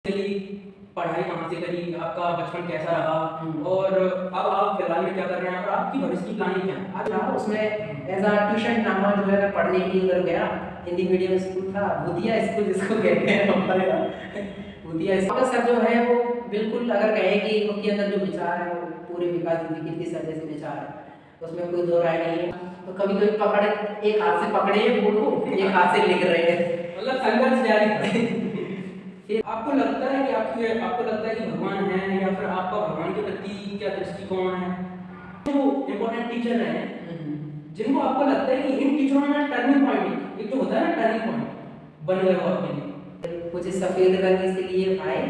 Basically पढ़ाई कहाँ से करी, आपका बचपन कैसा रहा और अब आप फिलहाल में क्या कर रहे हैं और आपकी भविष्य की प्लानिंग क्या है? था उसमें एज अ ट्यूशन नामा जो है मैं पढ़ने के लिए उधर गया। हिंदी मीडियम स्कूल था, भूतिया स्कूल जिसको कहते हैं हमारे यहाँ। भूतिया स्कूल का सर जो है वो बिल्कुल अगर कहे कि उनके अंदर जो विचार है वो पूरे विकास दीदी कीर्ति सर जैसे विचार है, उसमें कोई दो राय नहीं है। तो कभी कभी पकड़े, एक हाथ से पकड़े हैं बोर्ड को, एक हाथ से लिख रहे हैं, मतलब संघर्ष जारी था। आपको लगता है कि आपको लगता है कि भगवान है या फिर आपका भगवान के प्रति क्या दृष्टिकोण है? जो इम्पोर्टेंट टीचर हैं जिनको आपको लगता है कि इन टीचरों ने टर्निंग पॉइंट, एक जो होता है ना टर्निंग पॉइंट, बन गए हो आपके लिए। कुछ सफेद रंग इसलिए आए,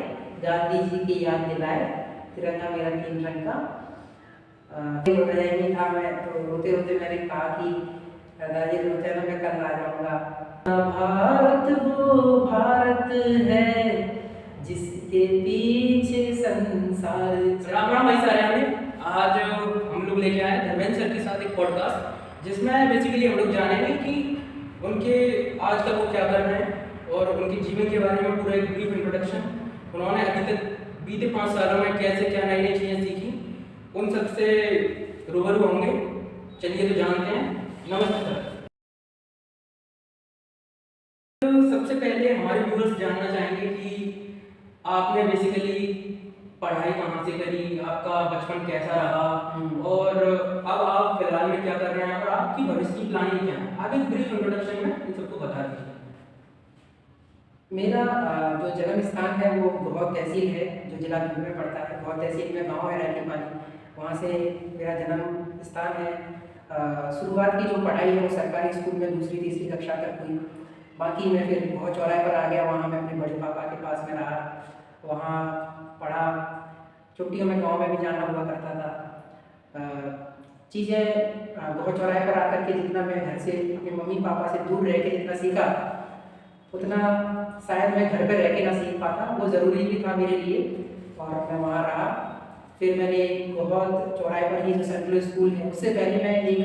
गांधी जी की याद दिलाए, तिरंगा मेरा 3 रंग का। नहीं था मैं, तो रोते रोते मैंने कहा कि दादाजी रोते ना, मैं कल आ जाऊंगा। भारत वो भारत है जिसके पीछे संसार। राम राम भाई सारे, आज हम लोग लेके आए धर्मेंद्र सर के साथ एक पॉडकास्ट जिसमें बेसिकली हम लोग जानेंगे कि उनके आज तक वो क्या कर रहे हैं और उनके जीवन के बारे में पूरा एक ब्रीफ इंट्रोडक्शन। उन्होंने अभी तक बीते 5 सालों में कैसे क्या नई नई चीज़ें सीखी, उन सबसे रूबरू होंगे। चलिए तो जानते हैं। नमस्ते सर। तो सबसे पहले हमारे व्यूअर्स जानना चाहेंगे कि आपने बेसिकली पढ़ाई कहाँ से करी, आपका बचपन कैसा रहा और अब आप फिलहाल में क्या कर रहे हैं और आपकी भविष्य की प्लानिंग क्या है? आप एक ब्रीफ इंट्रोडक्शन में इन सबको बता दीजिए। मेरा जो जन्म स्थान है वो बहुत तहसील है जो जिला भिंड में पड़ता है। बहुत तहसील में गांव है रानीपाली, वहाँ से मेरा जन्म स्थान है। शुरुआत की जो पढ़ाई है वो सरकारी स्कूल में दूसरी तीसरी कक्षा तक हुई। बाकी मैं फिर बहुत चौराहे पर आ गया, वहाँ मैं अपने बड़े पापा के पास में रहा, वहाँ पढ़ा। छुट्टियों में गांव में भी जाना हुआ करता था। चीज़ें बहुत चौराहे पर आकर के जितना मैं घर से अपने मम्मी पापा से दूर रह के जितना सीखा उतना शायद मैं घर पर रह के ना सीख पाता। वो ज़रूरी भी था मेरे लिए और मैं वहाँ रहा। फिर मैंने बहुत चौराहे पर ही जो सेंट्रल स्कूल है, उससे पहले मैं एक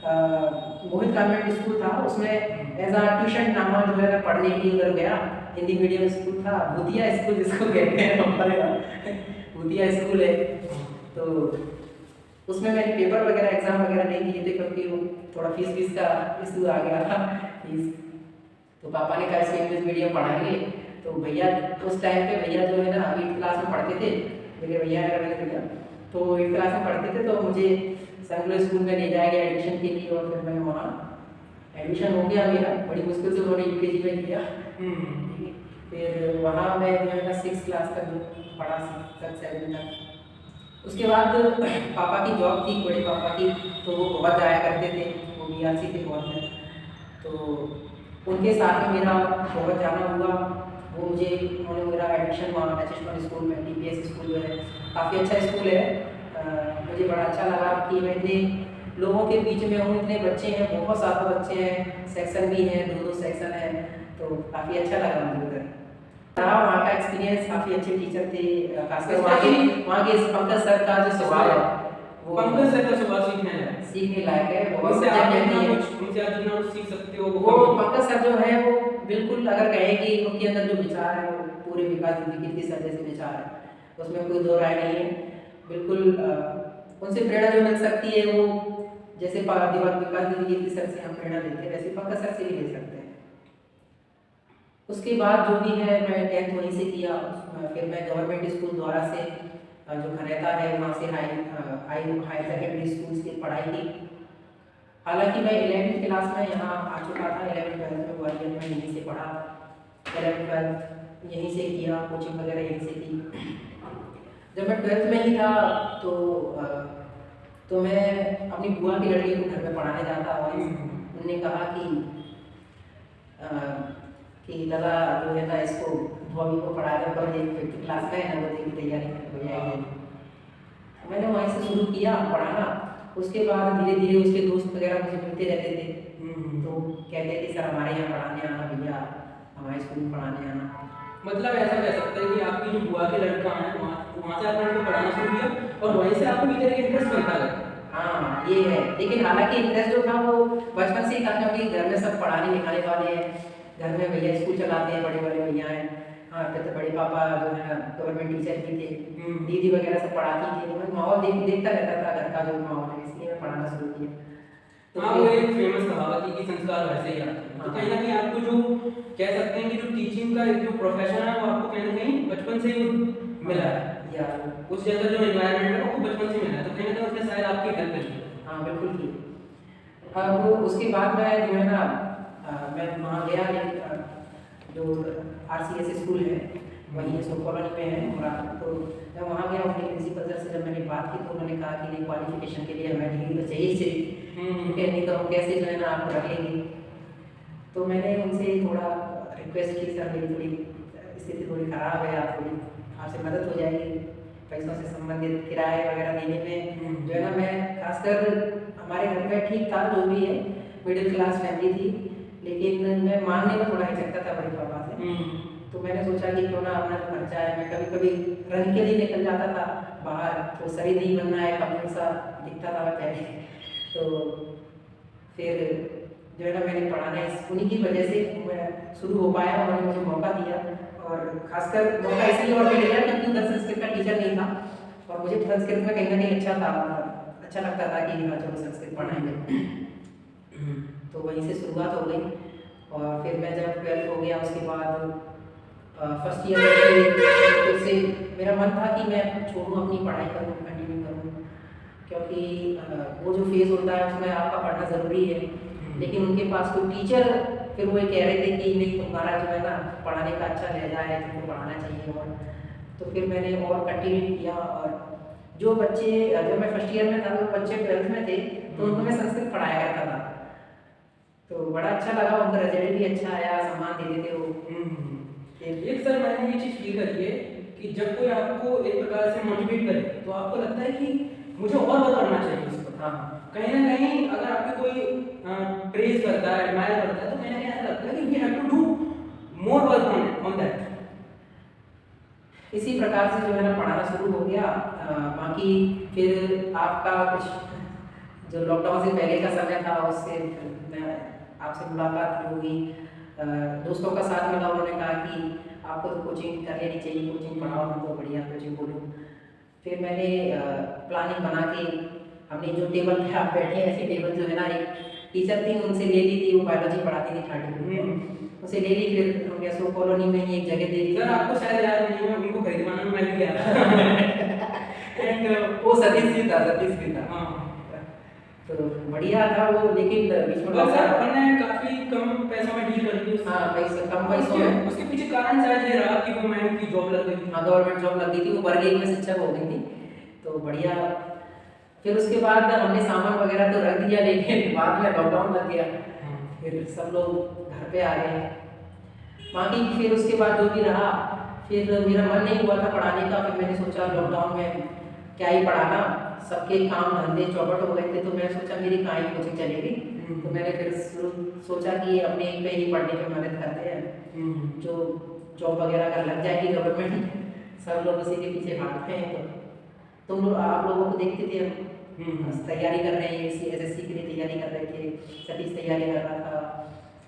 मोहित कॉन्वेंट स्कूल था, उसमें एज अ ट्यूशन नामा जो है मैं पढ़ने के लिए उधर गया। हिंदी मीडियम स्कूल था, भूतिया स्कूल जिसको कहते हैं हमारे यहाँ। भूतिया स्कूल है, तो उसमें मैंने पेपर वगैरह एग्ज़ाम वगैरह नहीं दिए थे क्योंकि वो थोड़ा फीस का इशू आ गया था फीस। तो पापा ने कहा इसको इंग्लिश मीडियम पढ़ाएंगे। तो भैया उस टाइम पे भैया जो है ना 8वीं क्लास में पढ़ते थे, मेरे भैया है रविंद्र भैया, तो 8वीं क्लास में पढ़ते थे। तो मुझे सेंट्रल स्कूल में ले जाया गया एडमिशन के लिए और फिर मैं वहाँ एडमिशन हो गया मेरा। बड़ी मुश्किल से उन्होंने UKG में किया। फिर वहाँ मैं जो है ना 6 क्लास तक पढ़ा, 7 तक। उसके बाद पापा की जॉब थी, बड़े पापा की, तो वो बहुत जाया करते थे, वो BRC थे बहुत में, तो उनके साथ में मेरा बहुत जाना हुआ। वो उन्होंने मेरा एडमिशन वहाँ मैचेस्टन स्कूल में, DPS स्कूल में है, काफ़ी अच्छा स्कूल है। मुझे बड़ा अच्छा लगा कि मैं इतने लोगों के बीच में हूँ, इतने बच्चे हैं, बहुत ज़्यादा बच्चे हैं, सेक्शन भी हैं, 2-2 सेक्शन हैं, तो काफ़ी अच्छा लगा मुझे उधर। वहाँ का एक्सपीरियंस, काफ़ी अच्छे टीचर थे, खासकर वहाँ के पंकज सर का जो स्वभाव है, वो पंकज सर का स्वभाव सीखने लायक है। बहुत उनसे आप जितना कुछ सीख सकते हो। वो पंकज सर जो है वो बिल्कुल अगर कहे कि उनके अंदर जो विचार है वो पूरे विकास दीदी कीर्ति सर जैसे विचार है, उसमें कोई दो राय नहीं है। बिल्कुल उनसे प्रेरणा जो मिल सकती है वो जैसे विकास दीदी कीर्ति सर से हम प्रेरणा लेते हैं, वैसे पंकज सर से भी ले सकते हैं। उसके बाद जो भी है मैं 10th वहीं से किया। फिर मैं गवर्नमेंट स्कूल द्वारा से जो खरेता है वहाँ से हाई सेकेंडरी स्कूल की पढ़ाई की। हालांकि मैं 11वीं क्लास में यहाँ आ चुका था, 11वीं 12वीं में ग्वालियर में यहीं से पढ़ा, 11वीं 12वीं यहीं से किया, कोचिंग वगैरह यहीं से की। जब मैं 12th में ही था तो मैं अपनी बुआ की लड़की को घर में पढ़ाने जाता और उन्होंने कहा कि दादा जो है ना इसको भौवी को पढ़ा दे, पर ये 5th क्लास में है, नवोदय की तैयारी हो जाएगी। मैंने वहीं से शुरू किया पढ़ाना। उसके बाद धीरे धीरे उसके दोस्त वगैरह मुझे मिलते रहते थे, तो कहते थे सर हमारे यहाँ पढ़ाने आना, भैया हमारे स्कूल में पढ़ाने आना। मतलब ऐसा कह सकते हैं कि आपकी जो बुआ के लड़का है वहाँ से आपने उनको पढ़ाना शुरू किया और वहीं से आपको इधर के इंटरेस्ट मिलता गया। हाँ ये है, लेकिन हालांकि इंटरेस्ट जो था वो बचपन से ही था क्योंकि घर में सब पढ़ाने लिखाने वाले हैं, घर में भैया स्कूल चलाते हैं, बड़े बड़े भैया हैं। हाँ, फिर तो बड़े पापा जो है ना गवर्नमेंट टीचर भी थे, हम्म। दीदी वगैरह सब पढ़ाती थी, तो मैं माहौल देखता रहता था घर का जो माहौल है, इसलिए मैं पढ़ाना शुरू किया। तो हाँ, वो फिर एक फेमस कहावत है कि संस्कार वैसे ही आते हैं। तो हाँ कहीं ना कहीं आपको जो कह सकते हैं कि जो टीचिंग का एक जो प्रोफेशन है वो आपको कहीं ना कहीं बचपन से ही मिला है। या उस जैसा जो एनवायरनमेंट है वो आपको बचपन से मिला है, तो कहीं ना कहीं उसने शायद आपकी हेल्प करी है। हाँ बिल्कुल की। अब उसके बाद मैं जो है ना मैं वहाँ गया जो RCS स्कूल है वहीं अशोक कॉलोनी में है हमारा। तो मैं वहाँ गया, अपने प्रिंसिपल सर से जब मैंने बात की तो उन्होंने कहा कि नहीं, क्वालिफिकेशन के लिए हमें डिग्री तो चाहिए चाहिए, नहीं तो हम कैसे जो है ना आपको रखेंगे। तो मैंने उनसे थोड़ा रिक्वेस्ट की, सर मेरी थोड़ी स्थिति थोड़ी ख़राब है, आप थोड़ी आपसे मदद हो जाएगी पैसों से संबंधित, किराए वगैरह देने में जो है ना। मैं खासकर हमारे घर में ठीक था जो भी है, मिडिल क्लास फैमिली थी, लेकिन मैं मांगने में थोड़ा हिचकता था बड़े पापा से। तो मैंने सोचा कि क्यों ना अपना जो खर्चा है, मैं कभी कभी रंग के लिए निकल जाता था बाहर, तो सही नहीं बनना है, कमजोर सा दिखता था मैं पहले। तो फिर जो है ना मैंने पढ़ाना उन्हीं की वजह से मैं शुरू हो पाया, उन्होंने मुझे मौका दिया। और खासकर मौका इसलिए और मिल गया क्योंकि उधर संस्कृत का टीचर नहीं था, और मुझे संस्कृत में कहीं ना कहीं अच्छा था, अच्छा लगता था कि हाँ चलो संस्कृत पढ़ाएंगे। तो वहीं से शुरुआत हो गई। और फिर मैं जब 12th हो गया उसके बाद फर्स्ट ईयर में फिर से मेरा मन था कि मैं छोड़ूँ अपनी पढ़ाई करूँ, कंटिन्यू करूँ, क्योंकि वो जो फेज़ होता है उसमें आपका पढ़ना ज़रूरी है। लेकिन उनके पास कोई टीचर, फिर वो कह रहे थे कि नहीं तुम्हारा जो है ना पढ़ाने का अच्छा लहजा है, तुमको पढ़ाना चाहिए। और तो फिर मैंने और कंटिन्यू किया। और जो बच्चे, जब मैं फर्स्ट ईयर में था वो बच्चे 12th में थे, तो उनको मैं संस्कृत पढ़ाया करता था। तो बड़ा अच्छा लगा, उनका रिजल्ट भी अच्छा आया, सम्मान देते थे वो। एक सर मैंने ये चीज़ फील करी है कि जब कोई आपको एक प्रकार से मोटिवेट करे तो आपको लगता है कि मुझे और करना चाहिए उस पर। हाँ कहीं ना कहीं अगर आपको कोई प्रेज करता है, एडमायर करता है, तो कहीं ना कहीं ऐसा लगता है कि we have to do more work on that. इसी प्रकार से जो है ना पढ़ाना शुरू हो गया। बाकी फिर आपका कुछ जो लॉकडाउन से पहले का समय था, उससे मैं आपसे मुलाकात होगी, दोस्तों का साथ मिला, उन्होंने कहा कि आपको तो कोचिंग कर लेनी चाहिए, कोचिंग पढ़ाओ, हम तो बढ़िया कोचिंग बोलूँ। फिर मैंने प्लानिंग बना के, हमने जो टेबल पे आप बैठे ऐसी टेबल जो है ना, एक टीचर थी उनसे ले ली थी, वो बायोलॉजी पढ़ाती थी 30 में, उसे ले ली। फिर हमने अशोक कॉलोनी में ही एक जगह दे दी। सर आपको शायद याद नहीं है, उनको खरीदवाना मैं भी गया था एंड वो सतीश भी था। हाँ, तो बढ़िया था वो, लेकिन बीच में बस सर अपन ने काफी कम पैसों में डील कर दी। हाँ पैसे कम पैसों में। उसके पीछे कारण शायद ये रहा कि गवर्नमेंट की जॉब लग गई। हाँ गवर्नमेंट जॉब लग गई थी, वो वर्ग 1 में शिक्षक हो गई थी, तो बढ़िया। फिर उसके बाद हमने सामान वगैरह तो रख दिया, लेकिन बाद में लॉकडाउन लग गया, फिर सब लोग घर पे आ गए। बाकी फिर उसके बाद जो भी रहा, फिर मेरा मन नहीं हुआ था पढ़ाने का। फिर मैंने सोचा लॉकडाउन में क्या ही पढ़ाना, सबके काम धंधे चौपट हो गए थे, तो मैं सोचा मेरी कहाँ ही कोचिंग चलेगी। तो मैंने फिर सोचा कि अपने एक पे ही पढ़ने में मदद करते हैं, जो जॉब वगैरह का लग जाएगी गवर्नमेंट, सब लोग उसी के पीछे भागते हैं। तो तुम लोग, आप लोगों को देखते थे हम तैयारी कर रहे हैं, SSC के लिए तैयारी कर रहे थे, सतीश तैयारी कर रहा था।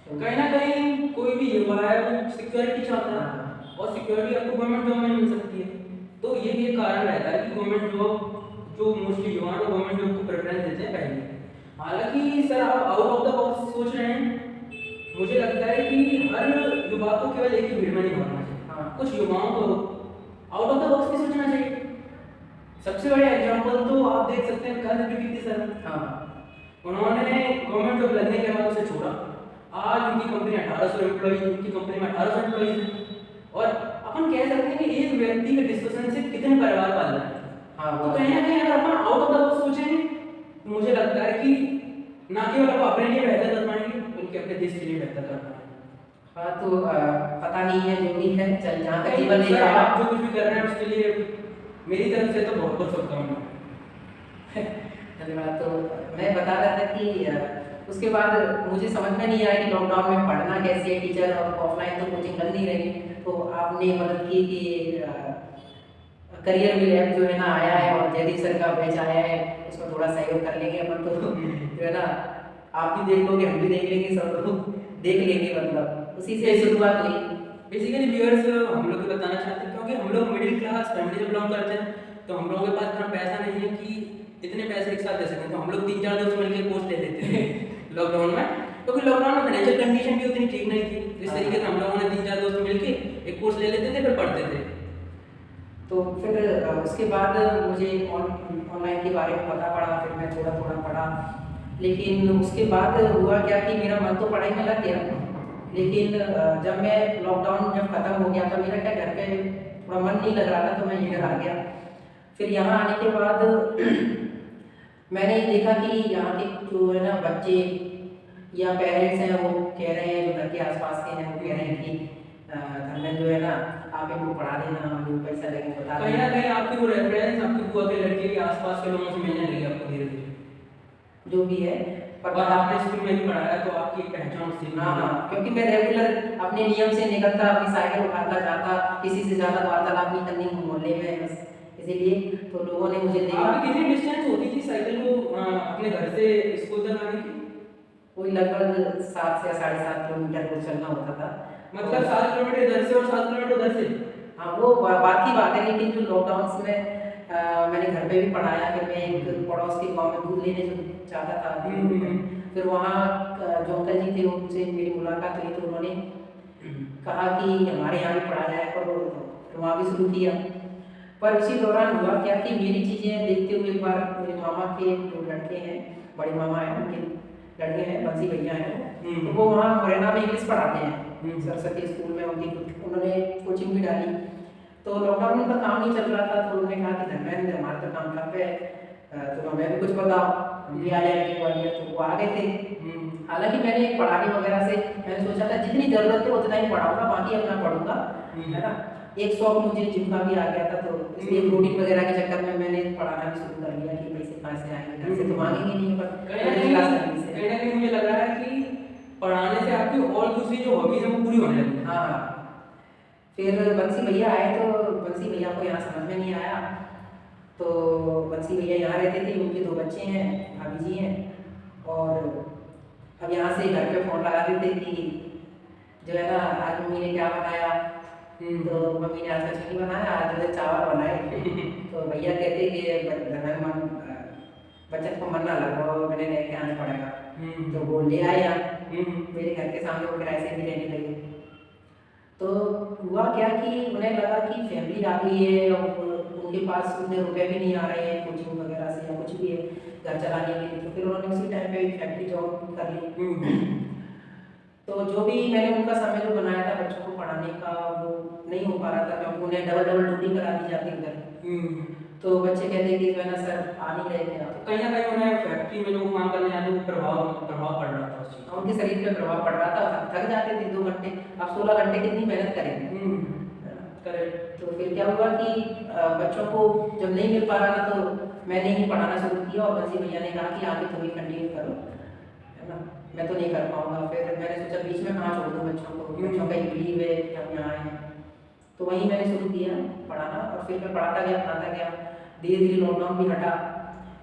तो कहीं ना कहीं कोई भी युवा है वो सिक्योरिटी चाहता है, और सिक्योरिटी आपको गवर्नमेंट जॉब में मिल सकती है। तो ये भी एक कारण रहता है कि गवर्नमेंट जॉब जो मोस्टली युवा है गवर्नमेंट जॉब को प्रेफरेंस देते हैं पहले। हालांकि सर आप आउट ऑफ द बॉक्स सोच रहे हैं, मुझे लगता है कि हर युवा को केवल एक ही भीड़ में नहीं भागना चाहिए। कुछ युवाओं को आउट ऑफ द बॉक्स भी सोचना चाहिए। सबसे बड़े एग्जांपल तो आप देख सकते हैं कल कीर्ति सर। उन्होंने गवर्नमेंट जॉब लगने के बाद उसे छोड़ा, आज उनकी कंपनी 1800 एम्प्लॉइज, उनकी कंपनी में 1800 एम्प्लॉइज हैं। और अपन कह सकते हैं कि एक व्यक्ति के डिस्कशन से कितने परिवार पाल रहे हैं। तो कहीं ना कहीं अगर अपन आउट ऑफ द बॉक्स सोचेंगे तो मुझे लगता है कि ना केवल आप अपने लिए बेहतर कर पाएंगे बल्कि अपने देश के लिए बेहतर कर पाएंगे। हाँ तो पता नहीं है, जो भी है चल, जहाँ तक जीवन सर आप जो कुछ भी कर रहे हैं उसके लिए मेरी तरफ से तो बहुत बहुत शुभकामनाएं। धन्यवाद। तो मैं बता रहा था कि उसके बाद मुझे समझ में नहीं आया कि लॉकडाउन में पढ़ना कैसे है, टीचर और ऑफलाइन तो कोचिंग लग नहीं रही। तो आपने मदद की कि करियर भी लैब जो है ना आया है, और जयदीप सर का बैच आया है, उसमें थोड़ा सहयोग कर लेंगे अपन। तो जो है ना आप भी देख लोगे, हम भी देख लेंगे, सब लोग देख लेंगे, मतलब उसी से शुरुआत हुई। बेसिकली व्यूअर्स हम लोग को बताना चाहते हैं, क्योंकि हम लोग मिडिल क्लास फैमिली से बिलोंग करते हैं, तो हम लोगों के पास इतना पैसा नहीं है कि इतने पैसे एक साथ दे सकें। तो हम लोग 3-4 दोस्त मिलकर कोर्स ले लेते थे लॉकडाउन में, क्योंकि लॉकडाउन में फाइनेंशियल कंडीशन भी उतनी ठीक नहीं थी। इस तरीके से हम लोगों ने 3-4 दोस्त मिलकर एक कोर्स ले लेते थे, फिर पढ़ते थे। तो फिर उसके बाद मुझे ऑनलाइन के बारे में पता पड़ा, फिर मैं थोड़ा थोड़ा पढ़ा। लेकिन उसके बाद हुआ क्या कि मेरा मन तो पढ़ाई में लग गया, लेकिन जब मैं लॉकडाउन जब ख़त्म हो गया तो मेरा क्या घर पे थोड़ा मन नहीं लग रहा था, तो मैं इधर आ गया। फिर यहाँ आने के बाद मैंने देखा कि यहाँ के जो है ना बच्चे या पेरेंट्स हैं, वो कह रहे हैं, जो घर के आसपास के हैं वो कह रहे हैं कि धर्मेंद्र जो है ना आप इनको पढ़ा देना, जो पैसा लगे बता कहीं ना देना। कहीं आपकी वो रेफरेंस आपकी बुआ के लड़के के आसपास के लोगों से मिलने लगी आपको धीरे धीरे, जो भी है और आपने स्कूल में भी पढ़ाया तो आपकी एक पहचान थी। हाँ हाँ, क्योंकि मैं रेगुलर अपने नियम से निकलता, अपनी साइकिल उठाता जाता, किसी से ज़्यादा वार्तालाप नहीं करनी मोहल्ले में, बस इसीलिए तो लोगों ने मुझे देखा। आपकी कितनी डिस्टेंस होती थी साइकिल को अपने घर से स्कूल तक आने की? कोई लगभग 7 से 7.5 किलोमीटर को चलना होता था। मतलब 7 किलोमीटर इधर से और 7 किलोमीटर उधर से? हाँ, वो बात की बात है, लेकिन जो लॉकडाउन में मैंने घर पे भी पढ़ाया। फिर मैं एक पड़ोस के गांव में दूध लेने जो चाहता था, फिर वहाँ जो अंकल जी थे उनसे मेरी मुलाकात हुई, तो उन्होंने कहा कि हमारे यहाँ भी पढ़ाया है, और फिर वहाँ भी शुरू किया। पर उसी दौरान हुआ क्या कि मेरी चीज़ें देखते हुए एक बार मेरे मामा के जो लड़के हैं, बड़े मामा हैं, उनके लड़के हैं, बंसी भैया हैं, तो वो वहाँ मुरैना में इंग्लिश पढ़ाते हैं, सरस्वती स्कूल में उन्होंने कोचिंग भी डाली। तो लॉकडाउन में उनका काम नहीं चल रहा था, तो उन्होंने कहा कि धर्मेंद्र हमारा तो काम कर पे है, तो हमें भी कुछ बताओ, हम भी आ जाएंगे ग्वालियर। तो वो आ गए थे। हालांकि मैंने पढ़ाने वगैरह से मैंने सोचा था जितनी ज़रूरत है उतना ही पढ़ाऊंगा, बाकी अपना पढ़ूंगा, है ना। एक शौक मुझे जिम का भी आ गया था, तो इसलिए प्रोटीन वगैरह के चक्कर में मैंने पढ़ाना भी शुरू कर लिया कि पैसे कहाँ से आएंगे, घर से तो मांगेंगे नहीं, पर कहीं ना कहीं मुझे लग रहा है कि पढ़ाने से आपकी और दूसरी जो हॉबीज है वो पूरी होने लगी। हाँ, फिर बंसी भैया आए, तो बंसी भैया को यहाँ समझ में नहीं आया, तो बंसी भैया यहाँ रहते थे, उनके 2 बच्चे हैं, भाभी जी हैं, और अब यहाँ से घर पे फ़ोन लगा देते कि जो है ना आज मम्मी ने क्या बनाया, तो मम्मी ने आज कचौड़ी बनाया, आज जो है चावल बनाए। तो भैया कहते कि बच्चन को मन ना लगाओ, मैंने लेके आना पड़ेगा, तो वो ले आए यहाँ मेरे घर के सामने, वो किराए से भी रहने लगे। तो हुआ क्या कि उन्हें लगा कि फैमिली आ गई है और उनके पास उतने रुपए भी नहीं आ रहे हैं कोचिंग वगैरह से या कुछ भी है घर चलाने के लिए, तो फिर उन्होंने उसी टाइम पे फैक्ट्री जॉब कर ली। तो जो भी मैंने उनका समय जो बनाया था बच्चों को पढ़ाने का, वो नहीं हो पा रहा था, क्योंकि उन्हें डबल ड्यूटी करा दी जाती उधर। तो बच्चे कहते कि जो है ना सर आ नहीं रहे थे। कहीं ना कहीं उन्हें फैक्ट्री में लोग काम करने जाते वो प्रभाव पड़ रहा था उस चीज़ का। उनके शरीर पे प्रभाव पड़ रहा था, थक जाते थे 2 घंटे, अब 16 घंटे कितनी मेहनत करेंगे। करेक्ट। तो फिर क्या हुआ कि बच्चों को जब नहीं मिल पा रहा था, तो मैंने ही पढ़ाना शुरू किया, और बंसी भैया ने कहा कि आगे तुम ही कंटिन्यू करो, है ना, मैं तो नहीं कर पाऊंगा। फिर मैंने सोचा बीच में कहाँ छोड़ दूँ बच्चों को, बच्चों का एक लीव है कि हम यहाँ आए हैं, तो वहीं मैंने शुरू किया पढ़ाना, और फिर मैं पढ़ाता गया। धीरे धीरे लॉकडाउन भी हटा,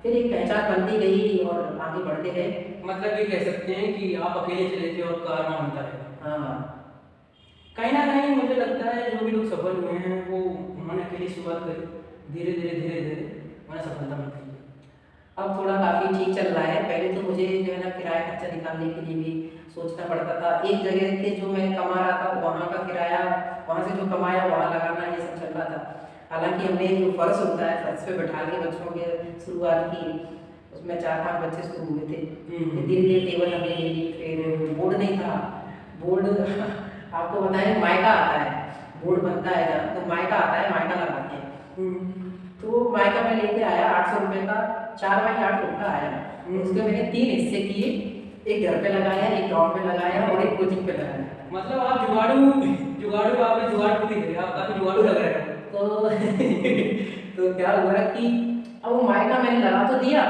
फिर एक पहचान बनती गई और आगे बढ़ते गए। मतलब ये कह सकते हैं कि आप अकेले चले थे और कारनामा बनता रहे। हाँ, कहीं ना कहीं मुझे लगता है जो भी लोग सफल हुए हैं वो उन्होंने अकेली शुरुआत करी, धीरे धीरे उन्हें सफलता मिलती है। अब थोड़ा काफ़ी ठीक चल रहा है। पहले तो मुझे जो है ना किराया खर्चा निकालने के लिए भी सोचना पड़ता था। एक जगह से जो मैं कमा रहा था वहाँ का किराया, वहाँ से जो कमाया वहाँ लगाना, ये सब चल रहा था। हालांकि हमने जो फर्श होता है, फर्श पे बैठा के बच्चों के शुरुआत की, उसमें 4-5 बच्चे शुरू हुए थे। धीरे धीरे टेबल हमने ले ली, फिर बोर्ड नहीं था, बोर्ड आपको बताएं मायका आता है, बोर्ड बनता है जहाँ, तो मायका आता है, मायका लगाते हैं। तो मायका मैं लेके आया 800 रुपये का, 4x8 फुट का आया। उसके मैंने 3 हिस्से किए, एक घर पे लगाया, एक ग्राउंड पे लगाया और एक कोचिंग पे लगाया। मतलब आप जुगाड़ू आपने जुगाड़ पूरी करी, आप काफी जुगाड़ू लग रहे हैं। तो क्या हुआ कि अब वो मायका मैंने लगा तो दिया,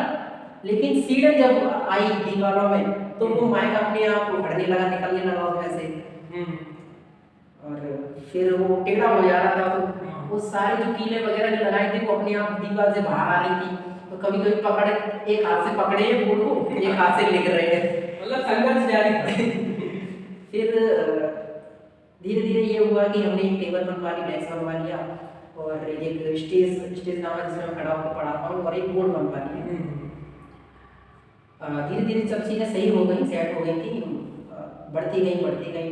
लेकिन सीढ़ी जब आई दीवारों में तो वो मायका अपने आप उखड़ने लगा, निकलने लगा उसमें से, और फिर वो टेढ़ा हो जा रहा था। तो वो सारे जो कीले वगैरह जो लगाए थे वो अपने आप दीवार से बाहर आ रही थी। तो कभी कभी पकड़े, एक हाथ से पकड़े हैं बोर्ड को, एक हाथ से लिख रहे हैं, मतलब संघर्ष जारी था। फिर धीरे धीरे ये हुआ कि हमने एक टेबल बनवा ली, डेस्क बनवा लिया, और एक स्टेज नामा जिसमें मैं खड़ा होकर पढ़ाता हूँ, और एक बोर्ड बनवा लिया। धीरे धीरे सब चीज़ें सही हो गई, सेट हो गई थी, बढ़ती गई।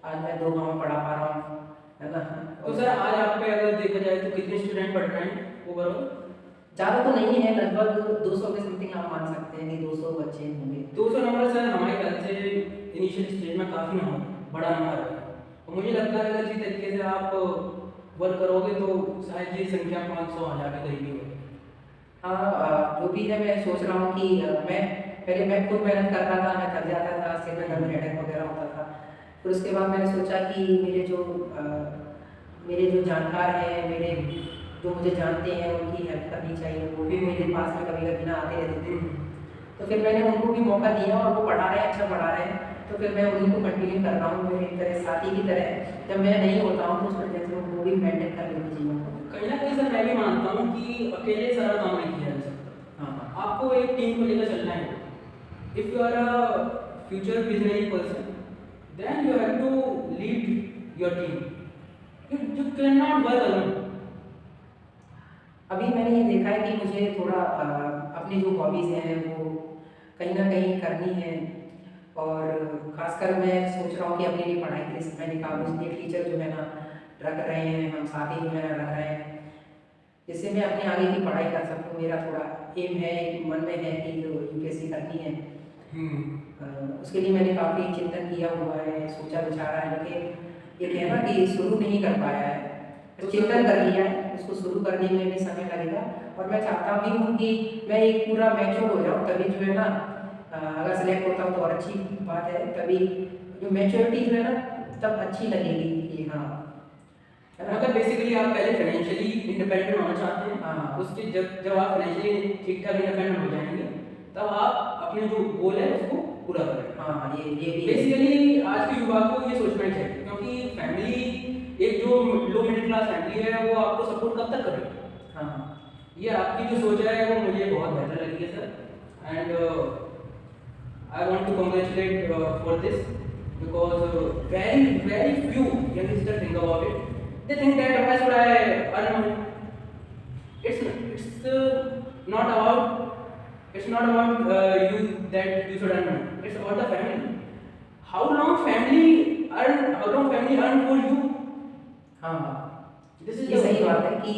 आज मैं 2 गाँव में पढ़ा पा रहा हूँ, है ना। तो सर आज आप पे अगर देखा जाए तो कितने स्टूडेंट पढ़ रहे हैं ओवरऑल? ज़्यादा तो नहीं है, लगभग 200 के समथिंग आप मान सकते हैं कि 200 बच्चे होंगे। 200 नंबर सर हमारे ख्याल से इनिशियल स्टेज में काफ़ी नंबर, बड़ा नंबर है। और मुझे लगता है अगर जिस तरीके से आप वर्क करोगे तो शायद ये संख्या 500-1000 के करीब ही होगी। हाँ, जो भी है मैं सोच रहा हूँ कि मैं खुद मेहनत कर रहा था, मैं थक जाता था, सिर में दर्द, हेडेक वगैरह होता था। फिर उसके बाद मैंने सोचा कि मेरे जो जानकार हैं, जो मुझे जानते हैं, उनकी हेल्प करनी चाहिए। वो भी मेरे पास में कभी कभी ना आते रहते थे, तो फिर मैंने उनको भी मौका दिया, और वो पढ़ा रहे हैं, अच्छा पढ़ा रहे हैं, तो फिर मैं उन्हीं को कंटिन्यू कर रहा हूँ। मेरे एक तरह साथी की तरह, जब मैं नहीं होता हूँ तो उस वजह से वो भी मेंटेन कर लेते जीवन को। कहीं ना कहीं सर मैं भी मानता हूँ कि अकेले सारा काम नहीं किया जा सकता। हाँ, आपको एक टीम को लेकर चलना है। If you are a future visionary person then you have to lead your team. You can not work alone. अभी मैंने ये देखा है कि मुझे थोड़ा अपनी जो हॉबीज़ हैं वो कहीं ना कहीं करनी है, और खासकर मैं सोच रहा हूँ कि अपनी लिए पढ़ाई के लिए समय निकालूं। इसलिए टीचर जो है ना रख रहे हैं, हम साथी जो है ना रख रहे हैं, जिससे मैं अपने आगे की पढ़ाई कर सकूँ। मेरा थोड़ा एम है, एक मन में है कि जो यूपीएससी करनी है। उसके लिए मैंने काफ़ी चिंतन किया हुआ है, सोचा विचारा है, लेकिन ये कहना कि शुरू नहीं कर पाया है। तो चिंतन कर लिया है, उसको शुरू करने में भी समय लगेगा, और मैं चाहता भी हूँ कि मैं एक पूरा मैच्योर हो जाऊँ, तभी जो है ना अगर सेलेक्ट होता हूँ तो और अच्छी बात है। तभी जो मैच्योरिटी जो है ना तब अच्छी लगेगी कि हाँ, मतलब बेसिकली आप पहले फाइनेंशियली इंडिपेंडेंट होना चाहते हैं। हाँ। उसके जब आप फाइनेंशियली ठीक ठाक इंडिपेंडेंट हो जाएंगे तब आप अपने जो गोल है उसको पूरा करें। हाँ, ये भी बेसिकली आज के युवा को ये सोचना चाहिए, क्योंकि फैमिली एक जो लो मिडिल क्लास फैमिली है वो आपको सपोर्ट कब तक करेगी। हाँ, ये आपकी जो सोच है वो मुझे बहुत बेहतर लगी है sir, and I want to congratulate for this because very few youngsters think about it. They think that why should I earn money? It's not about you that you should earn money. It's about the family. How long family earn for you? हाँ, This is ये the सही बात है कि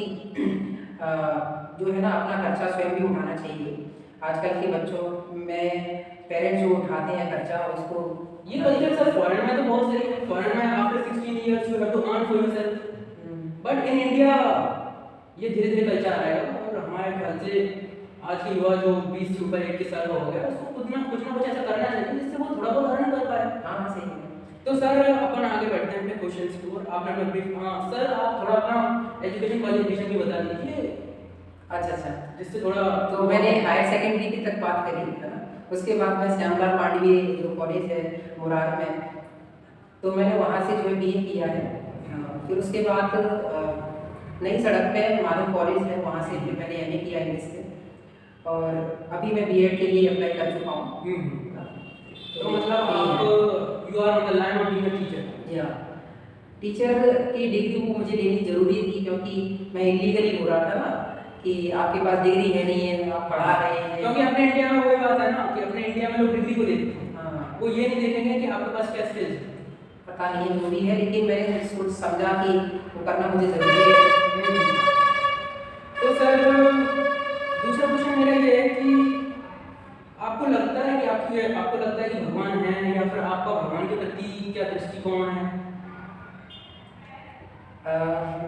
जो है ना अपना खर्चा स्वयं भी उठाना चाहिए। आजकल के बच्चों में पेरेंट्स जो उठाते हैं खर्चा, उसको ये कल्चर सर फॉरेन में तो बहुत सही है। फॉरेन में after 16 years you have to earn for yourself, but in India ये धीरे धीरे कल्चर आएगा, और हमारे ख्याल से आज के युवा जो 20 से ऊपर 21 साल का हो गया उसको कुछ ना कुछ ऐसा करना चाहिए जिससे वो थोड़ा बहुत अर्न कर पाए। हाँ, सही है। तो सर अपन आगे बढ़ते हैं अपने क्वेश्चंस की ओर। आपने अपना ब्रीफ, हाँ सर आप थोड़ा अपना एजुकेशन क्वालिफिकेशन भी बता दीजिए। अच्छा, जिससे थोड़ा तो मैंने हायर सेकेंडरी की तक बात करी है ना, उसके बाद मैं श्यामलाल मांडवी जो कॉलेज है मुरार में, तो मैंने वहाँ से जो है बीए किया है। फिर उसके बाद नई सड़क पे मानव कॉलेज है, वहाँ से फिर मैंने एमए किया इंग्लिश से, और अभी मैं बीएड के लिए अप्लाई कर चुका हूँ। तो मतलब आप you are on the line of being a teacher. या टीचर की डिग्री वो मुझे लेनी जरूरी थी, क्योंकि मैं इलीगली हो रहा था ना कि आपके पास डिग्री है नहीं है, आप पढ़ा रहे हैं। क्योंकि अपने इंडिया में वही बात है ना कि अपने इंडिया में लोग डिग्री को देखते हैं, हाँ, वो ये नहीं देखेंगे कि आपके पास क्या स्किल्स है। पता नहीं है जो भी है, लेकिन मैंने सोच समझा कि वो करना मुझे ज़रूरी है। तो सर दूसरा क्वेश्चन मेरा ये है कि आपको लगता है कि भगवान है, या फिर आपका भगवान के प्रति क्या दृष्टिकोण है?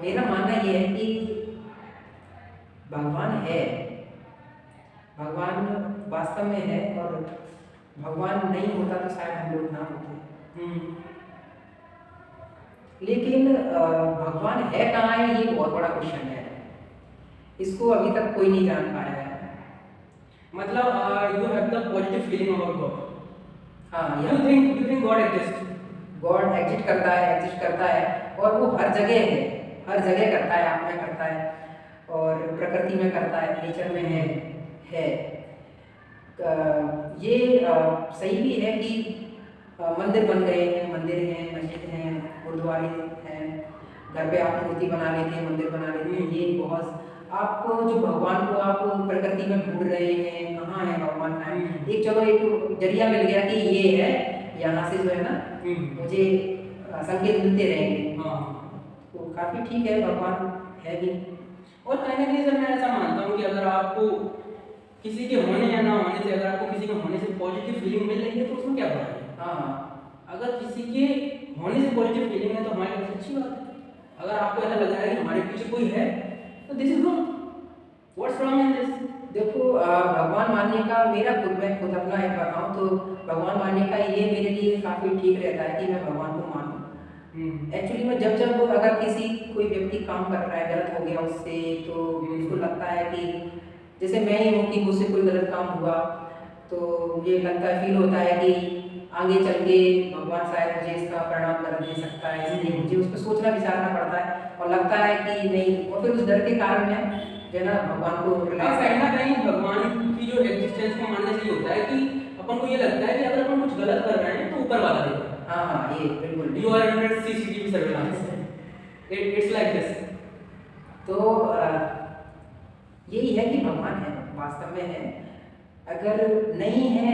मेरा मानना ये है कि भगवान है, भगवान वास्तव में है, और भगवान नहीं होता तो शायद हम लोग ना होते। लेकिन भगवान है कहाँ है, ये बहुत बड़ा क्वेश्चन है। इसको अभी तक कोई नहीं जान पाया है। मतलब you have the positive feeling about God. हाँ, you think God exist? God exist करता है, और वो हर जगह है, हर जगह करता है, आप में करता है, और प्रकृति में करता है, नेचर में है। ये सही भी है कि मंदिर बन गए हैं, मंदिर हैं, मस्जिद हैं, गुरुद्वारे हैं, घर पे आप मूर्ति बना लेते हैं, मंदिर बना लेते हैं। ये बहुत आप जो भगवान को आप प्रकृति में ढूंढ रहे हैं, कहाँ है भगवान, कहाँ है, एक चलो एक जरिया मिल गया कि ये है, यहाँ से जो है ना मुझे संकेत मिलते रहेंगे। हाँ, तो काफ़ी ठीक है, भगवान है भी। और कहीं ना कहीं सर मैं ऐसा मानता हूँ कि अगर आपको किसी के होने या ना होने से, अगर आपको किसी के होने से पॉजिटिव फीलिंग मिल रही है तो उसमें क्या बुराई है। हाँ, अगर किसी के होने से पॉजिटिव फीलिंग है तो हमारे लिए अच्छी बात है। अगर आपको ऐसा लग रहा है कि हमारे पीछे कोई है तो this is good, what's wrong in this. देखो भगवान मानने का मेरा मैं खुद अपना एक बताऊँ तो भगवान मानने का ये मेरे लिए काफ़ी ठीक रहता है कि मैं भगवान को मानूँ। एक्चुअली में जब अगर किसी कोई व्यक्ति काम कर रहा है, गलत हो गया उससे, तो उसको लगता है कि जैसे मैं ही हूँ कि मुझसे कोई गलत काम हुआ तो मुझे लगता है, फील होता है कि आगे चल के भगवान शायद मुझे इसका परिणाम कर दे सकता है, इसलिए मुझे उस पर सोचना विचारना पड़ता है और लगता है कि नहीं, और फिर उस डर के कारण मैं जो है ना भगवान को कहीं ना कहीं भगवान की जो एग्जिस्टेंस को मानने से ये होता है कि अपन को ये लगता है कि अगर अपन कुछ गलत कर रहे हैं तो ऊपर वाला देख रहा है। हाँ हाँ, ये बिल्कुल you are under CCTV surveillance, it's like this. तो यही है कि भगवान है, वास्तव में है। अगर नहीं है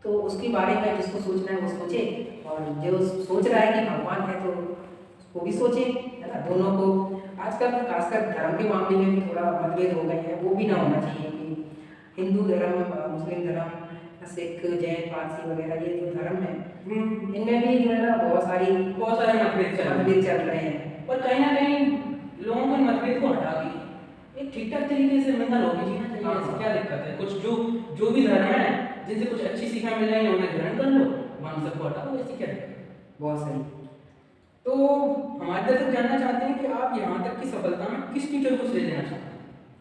तो उसके बारे में जिसको सोचना है वो सोचे, और जो सोच रहा है कि भगवान है तो वो भी सोचे, है ना। दोनों को आजकल खासकर धर्म के मामले में भी थोड़ा मतभेद हो गए हैं, वो भी ना होना चाहिए कि हिंदू धर्म, मुस्लिम धर्म, सिख, जैन, पारसी वगैरह ये जो धर्म है इनमें भी जो है ना बहुत सारे मतभेद चल रहे हैं। और कहीं ना कहीं लोगों को मतभेद को हटा के एक ठीक ठाक तरीके से मिलना लोग जीना चाहिए। ऐसे क्या दिक्कत है, कुछ जो भी धर्म है जिनसे कुछ अच्छी सीखा मिल रही है उन्हें ग्रहण कर लो, वहां सबको हटा दो, ऐसी क्या दिक्कत है। बहुत सही। तो हमारे दर्शक जानना चाहते हैं कि आप यहाँ तक की सफलता में किस टीचर को श्रेय देना चाहते हैं।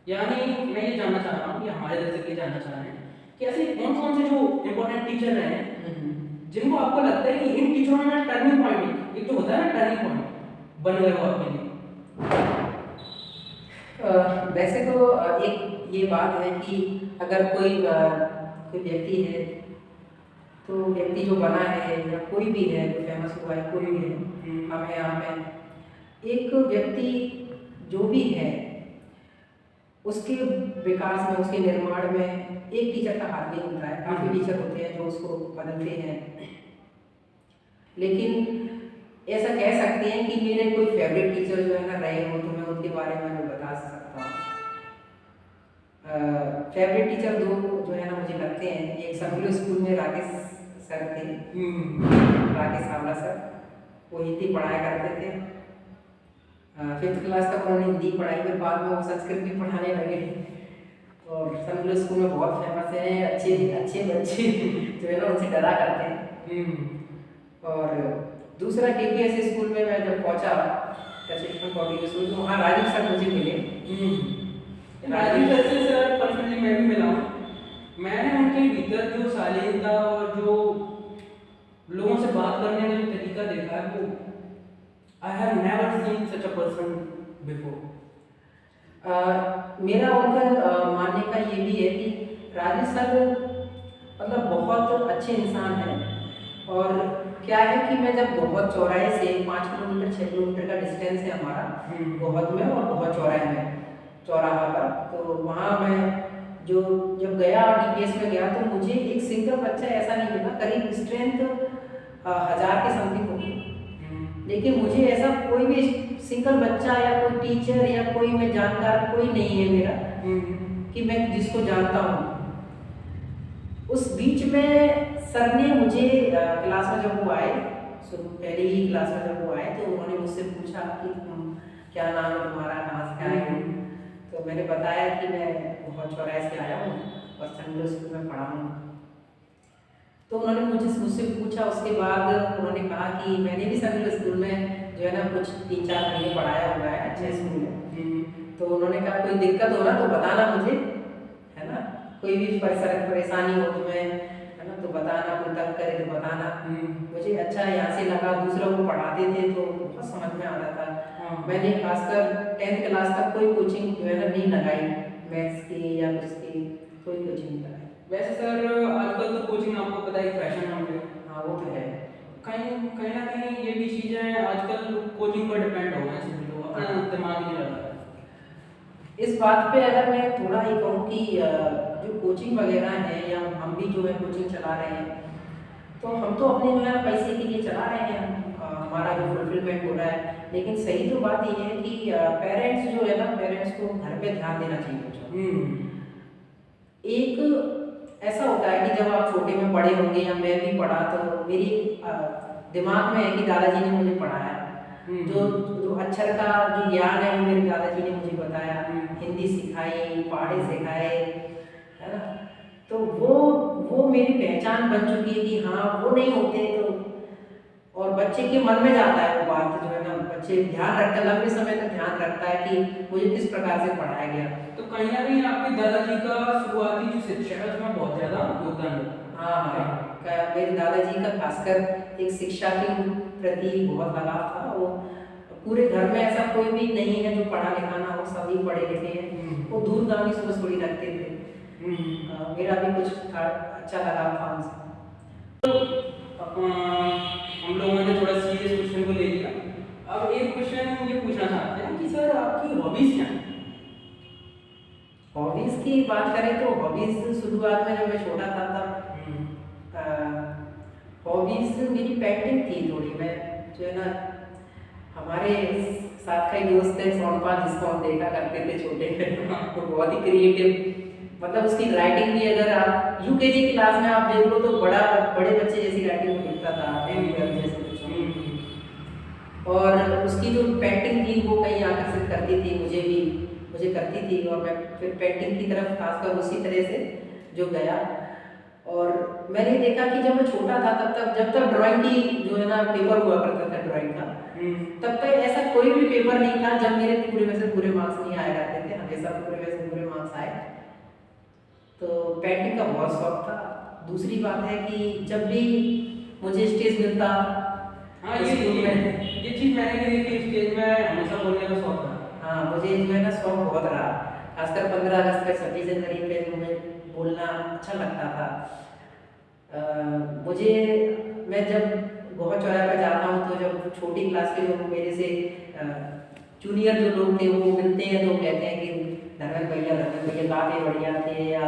यानी मैं ये जानना चाह रहा हूँ, या हमारे दर्शक ये जानना चाह रहे हैं कि ऐसे कौन कौन से जो इम्पोर्टेंट टीचर रहे हैं जिनको आपको लगता है कि इन टीचरों ने टर्निंग पॉइंट, एक जो होता है ना टर्निंग पॉइंट, बन गए हो आपके लिए। वैसे तो एक ये बात है कि अगर कोई व्यक्ति है तो व्यक्ति जो बना है या कोई भी है जो फेमस हुआ है, कोई भी है, हमें यहाँ पे एक व्यक्ति जो भी है उसके विकास में, उसके निर्माण में एक टीचर का हाथ नहीं होता है। काफ़ी टीचर होते हैं जो उसको बदलते हैं, लेकिन ऐसा कह सकते हैं कि मेरे कोई फेवरेट टीचर जो है ना रहे हो तो मैं उनके बारे में मैं बता सकता हूँ। फेवरेट टीचर दो जो है ना मुझे लगते हैं, एक संकुल स्कूल में राकेश सर थे, राकेश सावला सर, वो हिंदी पढ़ाया करते थे। 5th क्लास तक उन्होंने हिंदी पढ़ाई, फिर बाद में वो संस्कृत भी पढ़ाने लगे। और संकुल स्कूल में बहुत फेमस है, अच्छे बच्चे जो है ना उनसे डरा करते हैं। और दूसरा KPS स्कूल में मैं जब पहुंचा, प्रशिक्षण पब्लिक स्कूल, तो वहाँ राजीव सर मुझे मिले। राजीव सर से सर पर्सनली मैं भी मिला हूँ। मैंने उनके भीतर जो शालीनता और जो लोगों से बात करने का जो तरीका देखा है, वो I have never seen such a person before. मेरा उनका मानने का ये भी है कि राजीव सर मतलब बहुत अच्छे इंसान हैं। और क्या है कि मैं जब बहुत चौराहे से 5 किलोमीटर 6 किलोमीटर का डिस्टेंस है हमारा बहुत में और बहुत चौराहे में, चौराहा पर, तो वहाँ मैं जो जब गया DPS में गया तो मुझे एक सिंगल बच्चा ऐसा नहीं मिला, करीब स्ट्रेंथ 1000 के समथिंग होगी, लेकिन मुझे ऐसा कोई भी सिंगल बच्चा या कोई टीचर या कोई मैं जानकार कोई नहीं है मेरा कि मैं जिसको जानता हूँ। उस बीच में सर ने मुझे क्लास में जब वो आए, पहले ही क्लास में जब वो आए तो उन्होंने मुझसे पूछा कि क्या नाम है तुम्हारा, कहाँ से आए हो। तो मैंने बताया कि मैं बहुत चौराहे से आया हूँ और संकुल स्कूल में पढ़ा हूँ। तो उन्होंने मुझसे पूछा, उसके बाद उन्होंने कहा कि मैंने भी संकुल स्कूल में जो है ना कुछ 3-4 महीने पढ़ाया हुआ है, अच्छे स्कूल में। तो उन्होंने कहा कोई दिक्कत हो ना तो बताना मुझे, है ना, कोई भी परेशानी हो तुम्हें, है ना, तो बताना, कोई तंग करे तो बताना। मुझे अच्छा यहाँ से लगा, दूसरों को पढ़ाते थे तो बहुत समझ में आता था। मैंने खासकर 10th क्लास तक कोई कोचिंग जो है ना नहीं लगाई, मैथ्स की या कुछ की कोई कोचिंग नहीं लगाई। वैसे सर आजकल तो कोचिंग आपको पता है फैशन हो गया। हाँ वो तो है। कहीं कहीं ना कहीं ये भी चीज़ें आजकल कोचिंग पर डिपेंड हो गए हैं सभी लोग, अपना दिमाग ही नहीं लगा रहे। इस बात पे अगर मैं थोड़ा ये कहूँ कि जो कोचिंग वगैरह है या हम भी जो है कोचिंग चला रहे हैं, तो हम तो अपने जो है पैसे के लिए चला रहे हैं, हमारा जो फुलफिलमेंट हो रहा है। लेकिन सही तो बात ये है कि पेरेंट्स जो है ना, पेरेंट्स को घर पे ध्यान देना चाहिए बच्चों। एक ऐसा होता है कि जब आप छोटे में पढ़े होंगे या मैं भी पढ़ा, तो मेरी दिमाग में है कि दादाजी ने मुझे पढ़ाया, जो जो अक्षर का जो ज्ञान है वो मेरे दादाजी ने मुझे बताया, हिंदी सिखाई, पहाड़ी सिखाए, है ना। तो वो मेरी पहचान बन चुकी है कि हाँ वो नहीं होते तो, और बच्चे के मन में जाता है वो बात जो है ना, बच्चे ध्यान रखता है, लंबे समय तक ध्यान रखता है कि मुझे किस प्रकार से पढ़ाया गया। तो कहीं ना कहीं आपके दादाजी का शुरुआती जो शिक्षा है उसमें बहुत ज़्यादा योगदान है। हाँ, मेरे दादाजी का खासकर एक शिक्षा के प्रति बहुत लगाव था। वो पूरे घर में ऐसा कोई भी नहीं है जो पढ़ा लिखा ना हो, सभी पढ़े लिखे हैं। वो दूरगामी सोच थोड़ी रखते थे। मेरा भी कुछ था, अच्छा लगाव था उनसे। हम लोगों ने थोड़ा सीरियस क्वेश्चन को ले लिया। अब एक क्वेश्चन ये पूछना चाहते हैं कि सर आपकी हॉबीज क्या हैं? हॉबीज की बात करें तो हॉबीज शुरुआत में जब मैं छोटा था तब हॉबीज मेरी पेंटिंग थी थोड़ी। मैं जो है ना, हमारे साथ का ही दोस्त है सोनपा, जिसको हम देखा करते थे छोटे में, तो बहुत ही क्रिएटिव, मतलब उसकी राइटिंग भी अगर आप यूकेजी क्लास में आप देख लो तो बड़े बच्चे जैसी राइटिंग में लिखता था, जैसे बच्चों। और उसकी जो पेंटिंग थी वो कहीं आकर्षित करती थी, मुझे करती थी, और मैं फिर पेंटिंग की तरफ खासकर उसी तरह से जो गया। और मैंने देखा कि जब मैं छोटा था जब तक ड्राइंग की जो है ना पेपर हुआ करता था ड्राइंग का, तब तक ऐसा कोई भी पेपर नहीं था जब मेरे पूरे में से पूरे मार्क्स नहीं आया करते थे, हमेशा पूरे में से पूरे मार्क्स आए। तो पेंटिंग का बहुत शौक था। दूसरी बात है कि जब भी मुझे स्टेज मिलता, हाँ ये चीज़ मैंने भी देखी, स्टेज में हमेशा बोलने का शौक था। हाँ, मुझे जो है ना शौक बहुत रहा, खासकर 15 अगस्त पे, 26 जनवरी पे मुझे बोलना अच्छा लगता था। मैं जब गोवा चौराहे पर जाता हूँ तो जब छोटी क्लास के जो मेरे से जूनियर जो लोग थे वो मिलते हैं तो कहते हैं कि धर्मेंद्र भैया गाते बढ़िया थे, या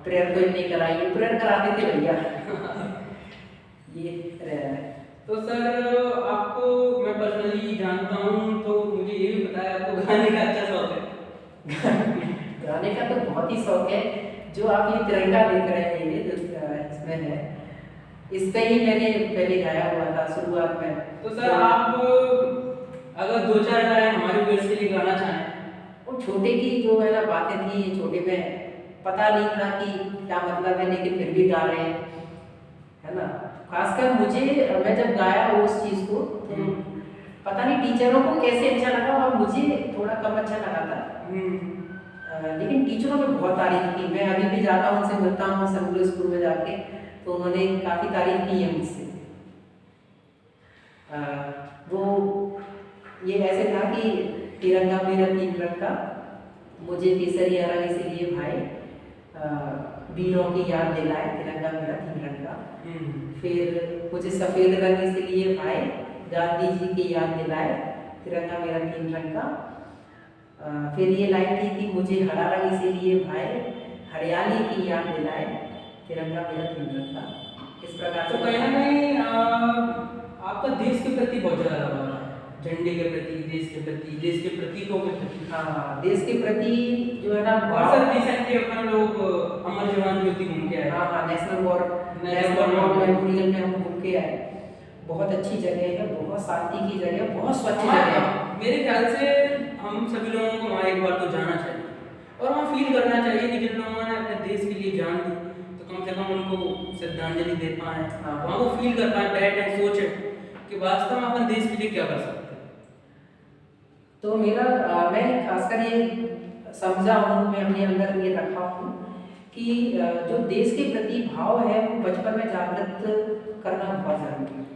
प्रेयर तो नहीं कराई, प्रेयर कराते थे भैया। ये तो सर आपको मैं पर्सनली जानता हूँ, तो मुझे ये भी पता है आपको गाने का अच्छा शौक है। गाने का तो बहुत ही शौक है। जो आप ये तिरंगा देख रहे हैं, ये जो इसमें है, इस पे ही मैंने पहले गाया हुआ था शुरुआत में। तो सर आप अगर 2-4 लाइन हमारे व्यूअर्स के लिए गाना चाहें? वो छोटे की जो है ना बातें थी, छोटे में पता नहीं था कि क्या मतलब है, लेकिन फिर भी गा रहे हैं, है ना। खासकर मैं जब गाया उस चीज़ को, तो पता नहीं टीचरों को कैसे अच्छा लगा, और मुझे थोड़ा कम अच्छा लगा था। लेकिन टीचरों ने बहुत तारीफ की। मैं अभी भी जाता हूँ, उनसे मिलता हूँ संगुल स्कूल में जाके, तो उन्होंने काफ़ी तारीफ की है मुझसे। वो ये ऐसे था कि तिरंगा मेरा 3 रंग का, मुझे केसरिया रंग इसीलिए भाई, वीरों की याद दिलाए, तिरंगा मेरा 3 रंग का। फिर मुझे सफ़ेद रंग इसीलिए भाई, गांधी जी की याद दिलाए, तिरंगा मेरा 3 रंग का। फिर ये लाइन थी कि मुझे हरा रंग इसीलिए भाई, हरियाली की याद दिलाए, तिरंगा मेरा 3 रंग का। इस प्रकार तो कहीं ना कहीं आपका देश के प्रति बहुत ज़्यादा लगाव है, झंडे के प्रति, देश के प्रति, देश के प्रतीकों के प्रति। हाँ, देश के प्रति जो है ना। और सर रिसेंटली अपन लोग अमर जवान ज्योति घूम के आए। हाँ, नेशनल वॉर मेमोरियल में हम घूम के आए। बहुत अच्छी जगह है, बहुत शांति की जगह, बहुत स्वच्छ जगह है। मेरे ख्याल से हम सभी लोगों को वहाँ एक बार तो जाना चाहिए, और वहाँ फील करना चाहिए कि जिन लोगों ने अपने देश के लिए जान दी, तो कम से कम उनको श्रद्धांजलि दे पाएँ, वहाँ वो फील कर पाएँ, बैठ एंड सोचें कि वास्तव में अपन देश के लिए क्या कर सकते हैं। तो मैं खासकर ये समझा हूँ, मैं अपने अंदर ये रखा हूँ कि जो देश के प्रति भाव है वो बचपन में जागृत करना बहुत जरूरी है।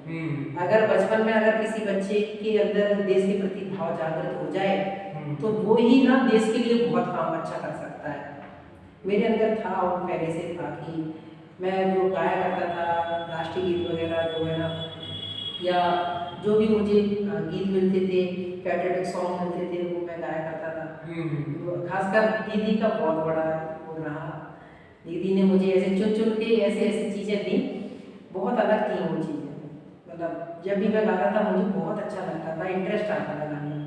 अगर बचपन में किसी बच्चे के अंदर देश के प्रति भाव जागृत हो जाए, तो वो ही ना देश के लिए बहुत काम अच्छा कर सकता है। मेरे अंदर था और पहले से था कि मैं जो गाया करता था राष्ट्रीय गीत वगैरह जो है ना, या जो भी मुझे गीत मिलते थे, पैट्रियोटिक सॉन्ग मिलते थे, वो मैं गाया करता था। तो खासकर दीदी का बहुत बड़ा वो रहा। दीदी ने मुझे ऐसे चुन चुन के ऐसे ऐसी चीज़ें दी, बहुत अलग थी वो चीज़ें। मतलब जब भी मैं गाता था मुझे बहुत अच्छा लगता था, इंटरेस्ट आता था गाने में।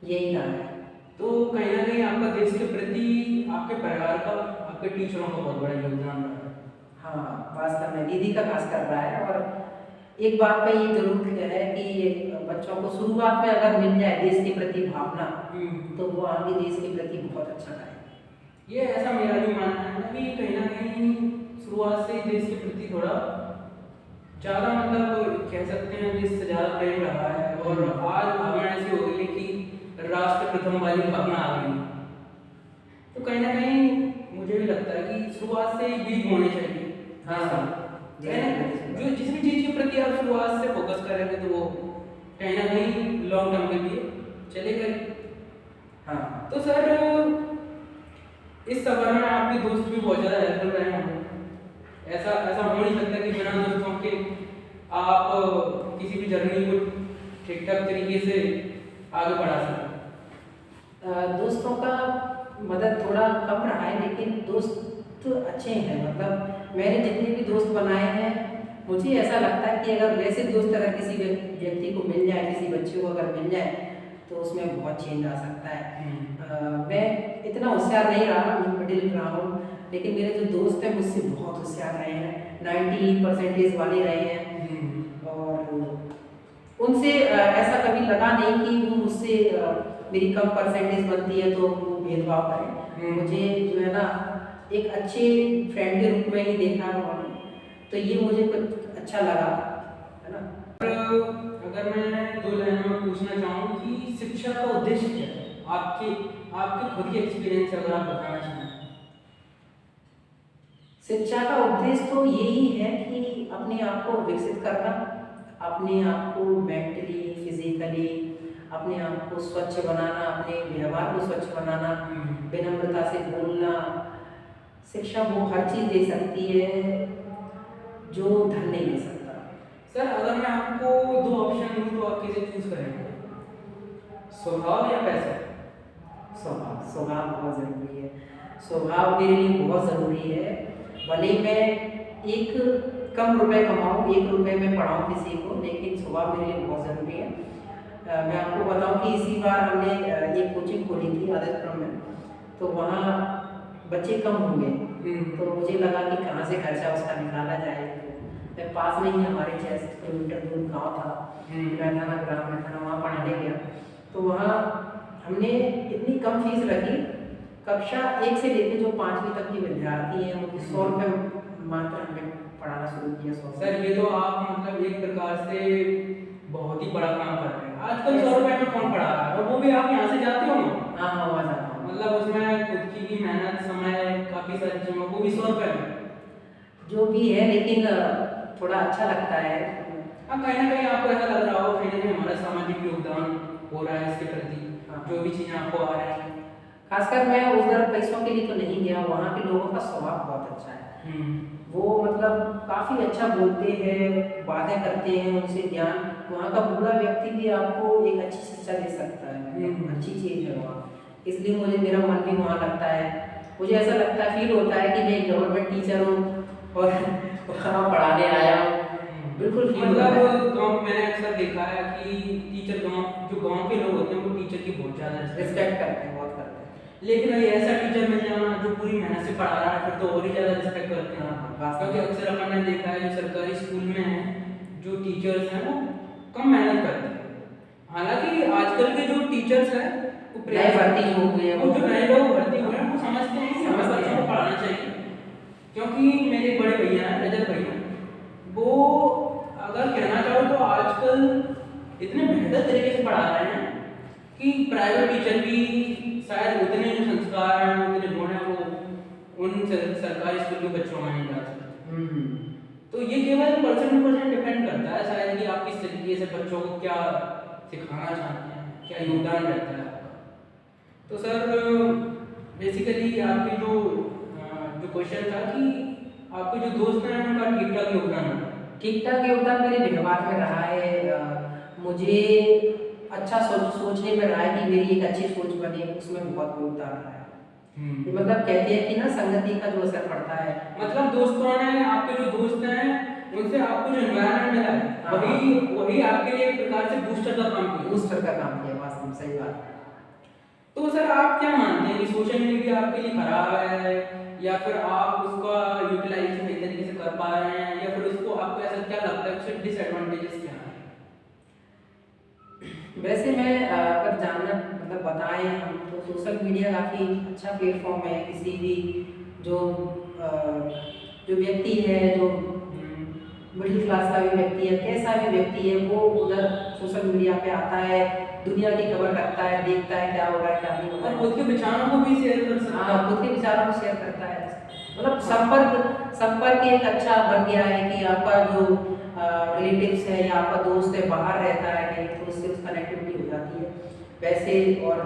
यही था। तो कहीं ना कहीं आपका देश के प्रति आपके परिवार का, आपके टीचरों का बहुत बड़ा योगदान रहा है। हाँ, वास्तव में दीदी का खास कर रहा है। और एक बात का ये जरूर है कि बच्चों को शुरुआत में अगर मिल जाए देश के प्रति भावना, तो वो आगे देश के प्रति बहुत अच्छा करें। ये ऐसा मेरा भी मानना है कि कहीं ना कहीं शुरुआत से ही देश के प्रति थोड़ा ज़्यादा, मतलब कह सकते हैं देश से ज़्यादा प्रेम रहा है। और आज भावना ऐसी हो गई कि राष्ट्र प्रथम वाली भावना आ गई। तो कहीं ना कहीं मुझे भी लगता है कि शुरुआत से ही बीज होने चाहिए। जो जिस भी चीज़ के प्रति आप शुरुआत से फोकस करेंगे तो वो कहीं ना कहीं लॉन्ग टर्म के लिए चलेगा। हाँ, तो सर इस सफर में आपके दोस्त भी बहुत ज़्यादा हेल्पफुल रहे होंगे। ऐसा ऐसा हो नहीं सकता कि बिना दोस्तों के आप किसी भी जर्नी को ठीक ठाक तरीके से आगे बढ़ा सकें। दोस्तों का मदद थोड़ा कम रहा है, लेकिन दोस्त अच्छे हैं। मतलब मैंने जितने भी दोस्त बनाए हैं, मुझे ऐसा लगता है कि अगर वैसे दोस्त अगर किसी व्यक्ति को मिल जाए, किसी बच्चे को अगर मिल जाए, तो उसमें बहुत चेंज आ सकता है। मैं इतना होशियार नहीं रहा, मिडिल रहा हूँ, लेकिन मेरे जो दोस्त हैं मुझसे बहुत होशियार रहे हैं, 90% वाले रहे हैं। और उनसे ऐसा कभी लगा नहीं कि वो मुझसे मेरी कम परसेंटेज बनती है तो वो भेदभाव करें। मुझे जो है ना एक अच्छे फ्रेंड के रूप में ही देखा उन्होंने, तो ये मुझे कुछ अच्छा लगा, है ना। अगर मैं 2 लाइन में पूछना चाहूँ कि शिक्षा का उद्देश्य क्या है, आपके खुद के एक्सपीरियंस से अगर आप बताना चाहें। शिक्षा का उद्देश्य तो यही है कि अपने आप को विकसित करना, अपने आप को मेंटली, फिजिकली अपने आप को स्वच्छ बनाना, अपने व्यवहार को स्वच्छ बनाना, विनम्रता से बोलना। शिक्षा वो हर चीज़ दे सकती है जो धन नहीं दे सकता। सर अगर मैं आपको 2 ऑप्शन दूँ तो आप किसे चूज करेंगे, स्वभाव या पैसा? स्वभाव बहुत ज़रूरी है। स्वभाव मेरे लिए बहुत ज़रूरी है। भले ही मैं एक कम रुपए कमाऊँ, 1 रुपए में पढ़ाऊँ किसी को, लेकिन स्वभाव मेरे लिए बहुत ज़रूरी है। मैं आपको बताऊं कि इसी बार हमने एक कोचिंग खोली थी आदित्यपुर में, तो वहाँ बच्चे कम होंगे, तो मुझे लगा कि कहाँ से खर्चा उसका निकाला जाए। तो मैं पास में ही हमारे 6 किलोमीटर दूर गाँव था, मैदाना ग्राम में था, वहाँ पढ़ाने गया। तो वहाँ हमने इतनी कम फीस रखी, कक्षा 1 से लेकर जो 5वीं तक के विद्यार्थी हैं उनकी 100 रुपये मात्र हमने पढ़ाना शुरू किया। सर ये तो आप मतलब एक प्रकार से बहुत ही बड़ा काम कर रहे हैं। आजकल 100 रुपये में कौन पढ़ा रहा है, और वो भी आप यहाँ से जाते हो? हाँ, वहाँ जाता हूँ। मतलब उसमें खुद की भी मेहनत, समय, काफ़ी सारी चीज़ों को भी 100 रुपये में जो भी है, लेकिन थोड़ा अच्छा लगता है। हाँ, कहीं ना कहीं आपको ऐसा लग रहा हो कहीं ना कहीं हमारा सामाजिक योगदान हो रहा है इसके प्रति। जो भी चीज़ें आपको आ रही हैं, खासकर मैं उधर पैसों के लिए तो नहीं गया, वहाँ के लोगों का स्वभाव बहुत अच्छा है। वो मतलब काफ़ी अच्छा बोलते हैं, बातें करते हैं, उनसे ज्ञान, वहाँ का बूढ़ा व्यक्ति भी आपको एक अच्छी शिक्षा दे सकता है। अच्छी चीज़ है वहाँ, इसलिए मुझे मेरा मन भी वहाँ लगता है। मुझे ऐसा लगता है, फील होता है कि मैं एक गवर्नमेंट टीचर हूँ और वहाँ पढ़ाने आया हूँ। बिल्कुल फील होता है। मतलब गाँव मैंने अक्सर देखा है कि टीचर जो गाँव के लोग होते हैं वो टीचर की बहुत ज़्यादा रिस्पेक्ट करते हैं, बहुत करते हैं। लेकिन अगर ऐसा टीचर मिल जाना जो पूरी मेहनत से पढ़ा रहा है, फिर तो और ही ज़्यादा रिस्पेक्ट करते हैं। क्योंकि अक्सर अपन ने देखा है जो सरकारी स्कूल में है, जो टीचर्स हैं वो कम मेहनत करते हैं। हालांकि आजकल के जो टीचर्स हैं वो नए भर्ती हो गए हैं, वो जो नए लोग भर्ती हुए हैं वो समझते हैं कि हमें बच्चों को पढ़ाना चाहिए। क्योंकि मेरे बड़े भैया हैं, रजत भैया, वो अगर कहना चाहो तो आजकल इतने बेहतर तरीके से पढ़ा रहे हैं कि प्राइवेट टीचर भी शायद उतने जो संस्कार हैं, उतने गुण हैं, वो उन सरकारी स्कूल के बच्चों में नहीं जा सकते। तो ये केवल % डिपेंड करता है शायद कि आप किस तरीके से बच्चों को क्या सिखाना चाहते हैं, क्या योगदान रहता है आपका। तो सर बेसिकली आपकी जो जो क्वेश्चन था कि आपके जो दोस्त हैं उनका ठीक ठाक योगदान है। ठीक ठाक योगदान मेरे व्यवहार में रहा है। मुझे अच्छा सोचने में रहा है कि मेरी एक अच्छी सोच बने, उसमें बहुत योगदान रहा है। ये मतलब कहते हैं कि ना संगति का जो असर पड़ता है, मतलब दोस्तों ने आपके जो दोस्त हैं उनसे आपको जो एनवायरनमेंट मिला है हाँ। वही आपके लिए एक प्रकार से बूस्टर का काम किया। बूस्टर का काम किया, वास्तव में सही बात। तो सर आप क्या मानते हैं कि सोशल मीडिया आपके लिए खराब है या फिर आप उसका यूटिलाइजेशन सही तरीके से कर पा रहे हैं, या फिर उसको आपको ऐसा क्या लगता है उसके डिसएडवांटेजेस क्या हैं? वैसे मैं अगर जानना मतलब बताएं हम तो सोशल मीडिया काफ़ी अच्छा प्लेटफॉर्म है। किसी भी जो जो व्यक्ति है, जो मिडिल क्लास का भी व्यक्ति है, कैसा भी व्यक्ति है, वो उधर सोशल मीडिया पे आता है, दुनिया की खबर रखता है, देखता है क्या हो रहा है क्या नहीं हो रहा और है, खुद के विचारों को भी शेयर कर सकता है। हाँ खुद के विचारों को शेयर करता है। मतलब संपर्क एक अच्छा बन गया है कि आपका जो रिलेटिव्स है या आपका दोस्त है बाहर रहता है कहीं, तो उससे उस कनेक्टिविटी हो जाती है वैसे। और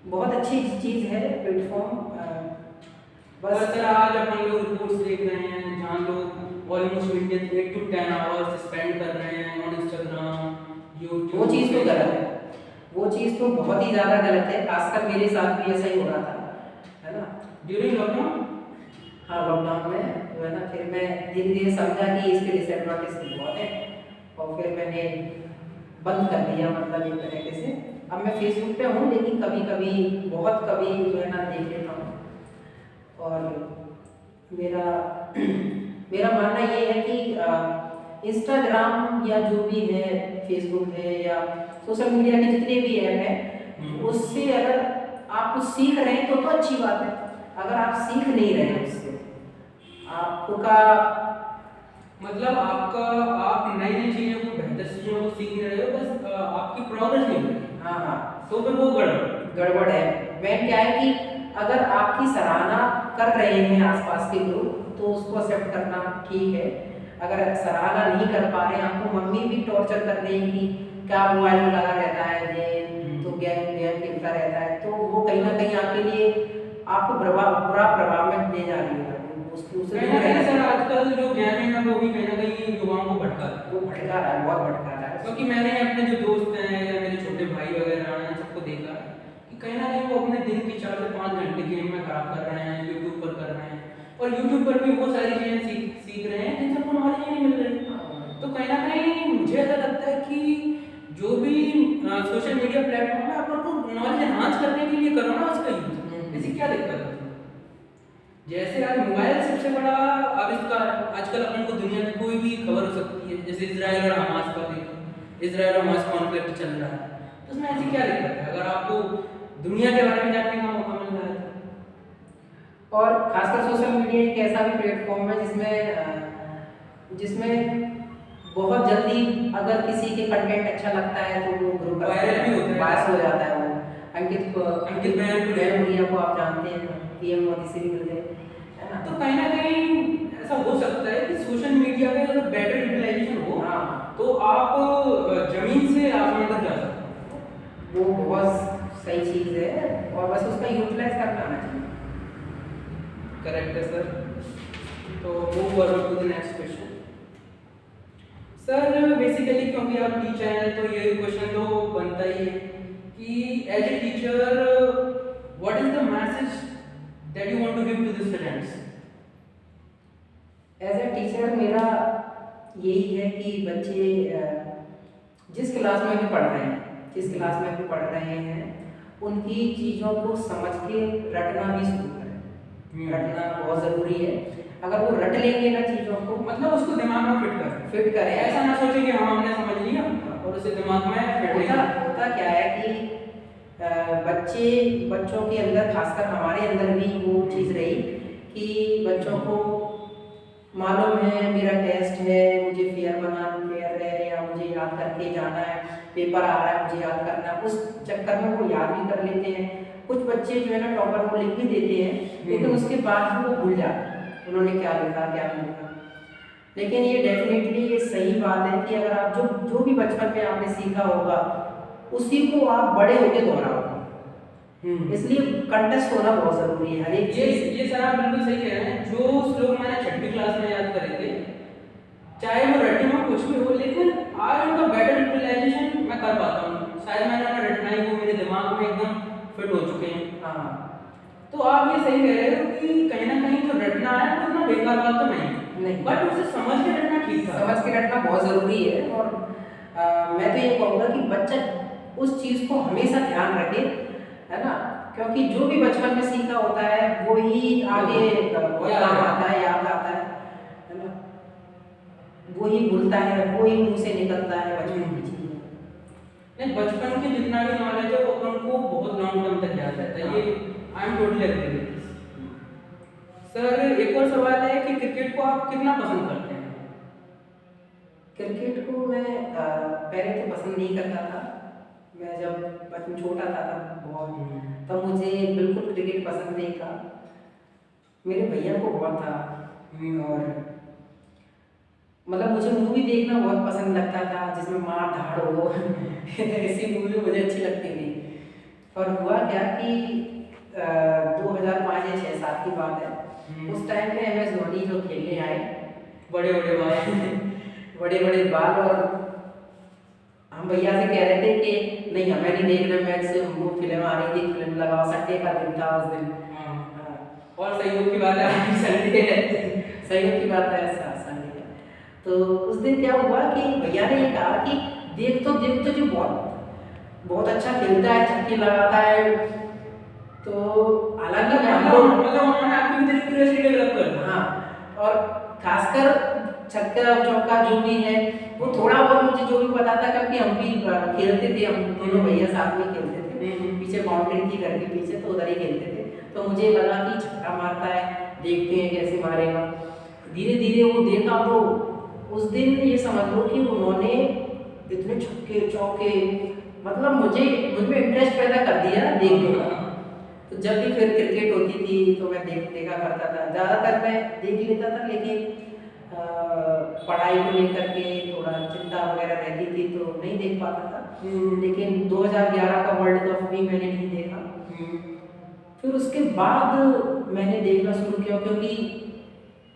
बहुत अच्छी चीज़ है प्लेटफॉर्म। बस सर आज अपन लोग रिपोर्ट्स देख रहे हैं जहाँ लोग almost weekend 8 to 10 hours spend कर रहे हैं ऑन इंस्टाग्राम, यूट्यूब। वो चीज़ तो गलत है, वो चीज़ तो बहुत ही ज़्यादा गलत है। खासकर मेरे साथ भी ऐसा ही हो रहा था, है ना, ड्यूरिंग लॉकडाउन। हाँ लॉकडाउन में जो है ना, फिर मैं धीरे धीरे समझा कि इसके डिसएडवांटेज बहुत है और फिर मैंने बंद कर दिया, मतलब एक तरीके से। अब मैं फेसबुक पे हूँ लेकिन कभी कभी बहुत कभी जो है ना देख लेता हूँ। और मेरा मेरा मानना ये है कि इंस्टाग्राम या जो भी है, फेसबुक है या सोशल मीडिया के जितने भी ऐप हैं, उससे अगर आप कुछ सीख रहे हैं तो अच्छी बात है। अगर आप सीख नहीं रहे हैं उससे, आपका मतलब आपका आप नई नई चीज़ों को, बेहतर चीज़ों को सीख रहे हो, बस आपकी प्रोग्रेस नहीं हो रही, हाँ हाँ तो फिर वो गड़बड़ है। मैं क्या है कि अगर आपकी सराहना कर रहे हैं आसपास के लोग तो उसको एक्सेप्ट करना ठीक है। अगर सराहना नहीं कर पा रहे हैं, आपको मम्मी भी टॉर्चर कर रही है कि क्या मोबाइल में लगा रहता है ये, तो गेम खेलता रहता है, तो वो कहीं ना कहीं आपके लिए आपको बुरा प्रभाव में ले जा रही है। कहीं ना कहीं सर आजकल जो गेमिंग है वो भी कहीं ना कहीं युवाओं को भटका रहा है। वो भटका रहा है, बहुत भटका रहा है। क्योंकि मैंने अपने जो दोस्त हैं या मेरे छोटे भाई वगैरह हैं सबको देखा है कि कहीं ना कहीं वो अपने दिन की 4 से 5 घंटे गेम में खराब कर रहे हैं, यूट्यूब पर कर रहे हैं, और यूट्यूब पर भी वो सारी चीज़ें सीख रहे हैं जिनसे उनको नॉलेज ही नहीं मिल रही। तो कहीं ना कहीं मुझे ऐसा लगता है कि जो भी सोशल मीडिया प्लेटफॉर्म है अपन को नॉलेज एनहांस करने के लिए करो ना उसका यूज। ऐसी क्या दिक्कत है? जैसे आज मोबाइल सबसे बड़ा आविष्कार है, आजकल अपन को दुनिया की कोई भी खबर हो सकती है। जैसे इजराइल और हमास का देखो, इजराइल और हमास कॉन्फ्लिक्ट चल रहा है, तो उसमें ऐसी क्या दिक्कत है अगर आपको दुनिया के बारे में जानने का मौका मिल रहा है? और खासकर सोशल मीडिया एक ऐसा भी प्लेटफॉर्म है जिसमें बहुत जल्दी अगर किसी के कंटेंट अच्छा लगता है तो वो ग्रुप वायरल भी होता है, वायरल हो जाता है। वो अंकित मैनपुरिया को आप जानते हैं, पीएम मोदी से भी मिल गए, है ना। तो कहीं ना कहीं ऐसा हो सकता है कि सोशल मीडिया का अगर बेटर यूटिलाइजेशन हो, हाँ, तो आप जमीन से आसमान तक जा सकते हैं। वो बहुत सही चीज़ है और बस उसका यूटिलाइज करना आना चाहिए। करेक्ट है सर। तो move forward to the next question. Sir basically क्योंकि आप टीचर हैं तो ये क्वेश्चन तो बनता ही है कि as a teacher what is the message that you want to give to the students? As a teacher मेरा यही है कि बच्चे जिस क्लास में भी पढ़ रहे हैं उनकी चीज़ों को समझ के रटना भी शुरू करें। रटना बहुत ज़रूरी है। अगर वो रट लेंगे ना चीज़ों को, मतलब उसको दिमाग में फिट करें। ऐसा ना सोचे कि हाँ हमने समझ लिया और उसे दिमाग में फिट नहीं। होता क्या है कि बच्चों के अंदर, खासकर हमारे अंदर भी वो चीज़ रही कि बच्चों को मालूम है मेरा टेस्ट है, मुझे फेयर है या मुझे याद करके जाना है, पेपर आ रहा है मुझे याद करना है, उस चक्कर में वो याद भी कर लेते हैं। कुछ बच्चे जो है ना टॉपर को लिख भी देते हैं लेकिन उसके बाद भी वो भूल जाते हैं उन्होंने क्या लिखा क्या नहीं लिखा। लेकिन ये डेफिनेटली ये सही बात है कि अगर आप जो भी बचपन में आपने सीखा होगा उसी को आप बड़े होकर दोहराओगे। इसलिए कंटेस्ट होना बहुत जरूरी है हर एक चीज। ये सर आप बिल्कुल सही कह रहे हैं। जो श्लोक मैंने 6वीं क्लास में याद करे थे, चाहे वो रटे में कुछ भी हो, लेकिन आज उनका बेटर यूटिलाइजेशन मैं कर पाता हूँ। शायद मैंने उन्हें रटना ही वो मेरे दिमाग में एकदम फिट हो चुके हैं। हाँ, तो आप ये सही कह रहे हो कि कहीं ना कहीं जो रटना है वो इतना बेकार बात तो नहीं, नहीं। बट उसे समझ के रटना ठीक था। समझ के रखना बहुत ज़रूरी है। और मैं तो ये कहूँगा कि बच्चा उस चीज़ को हमेशा ध्यान रखे, है ना, क्योंकि जो भी बचपन में सीखा होता है वो ही आगे बहुत काम आता है, याद आता है ना, वो ही भूलता है, वो ही मुंह से निकलता है बचपन की चीज़ें। नहीं, बचपन के जितना भी नॉलेज है वो अपन को बहुत लॉन्ग टर्म तक याद रहता है। ये I am totally agree with this. Sir एक और सवाल है कि क्रिकेट को आप कितना पसंद करते हैं? क्रिकेट को मैं पहले तो पसंद नहीं करता था। मैं जब बचपन छोटा था तब बहुत, तब मुझे बिल्कुल क्रिकेट पसंद नहीं था। मेरे भैया को बहुत था। और मतलब मुझे मूवी देखना बहुत पसंद लगता था जिसमें मार धाड़ हो ऐसी मूवी मुझे अच्छी लगती थी। और हुआ क्या कि 2005 या 6-7 की बात है, उस टाइम पे MS धोनी जो खेलने आए, बड़े बड़े बाल बड़े बड़े बाल, और हम भैया से कह रहे थे कि नहीं हमें नहीं देखना मैच, वो फिल्म आ रही थी, फिल्म लगाओ, संडे का दिन था उस दिन। और सहयोग की बात है संडे है सहयोग की बात है, संडे है। तो उस दिन क्या हुआ कि भैया ने ये कहा कि देख तो जो बहुत अच्छा खेलता है, छक्के लगाता है। तो हालांकि मतलब उन्होंने आपकी भी क्यूरियोसिटी डेवलप कर दी। हाँ, और खासकर छक्का चौका जो भी है वो थोड़ा बहुत मुझे जो भी पता था, क्योंकि हम भी खेलते थे, हम दोनों भैया साथ में खेलते थे। पीछे बाउंड्री थी घर के पीछे, तो उधर ही खेलते थे। तो मुझे लगा कि छक्का मारता है, देखते हैं कैसे मारेगा। धीरे धीरे वो देखा, तो उस दिन ये समझ लो कि उन्होंने इतने छक्के चौके, मतलब मुझे मुझमें इंटरेस्ट पैदा कर दिया देखने का। तो जब भी फिर क्रिकेट होती थी तो मैं देखा करता था। ज़्यादातर मैं देख लेता था, लेकिन पढ़ाई को लेकर के थोड़ा चिंता वगैरह रहती थी तो नहीं देख पाता था। लेकिन 2011 का वर्ल्ड कप भी मैंने नहीं देखा। फिर उसके बाद मैंने देखना शुरू किया, क्योंकि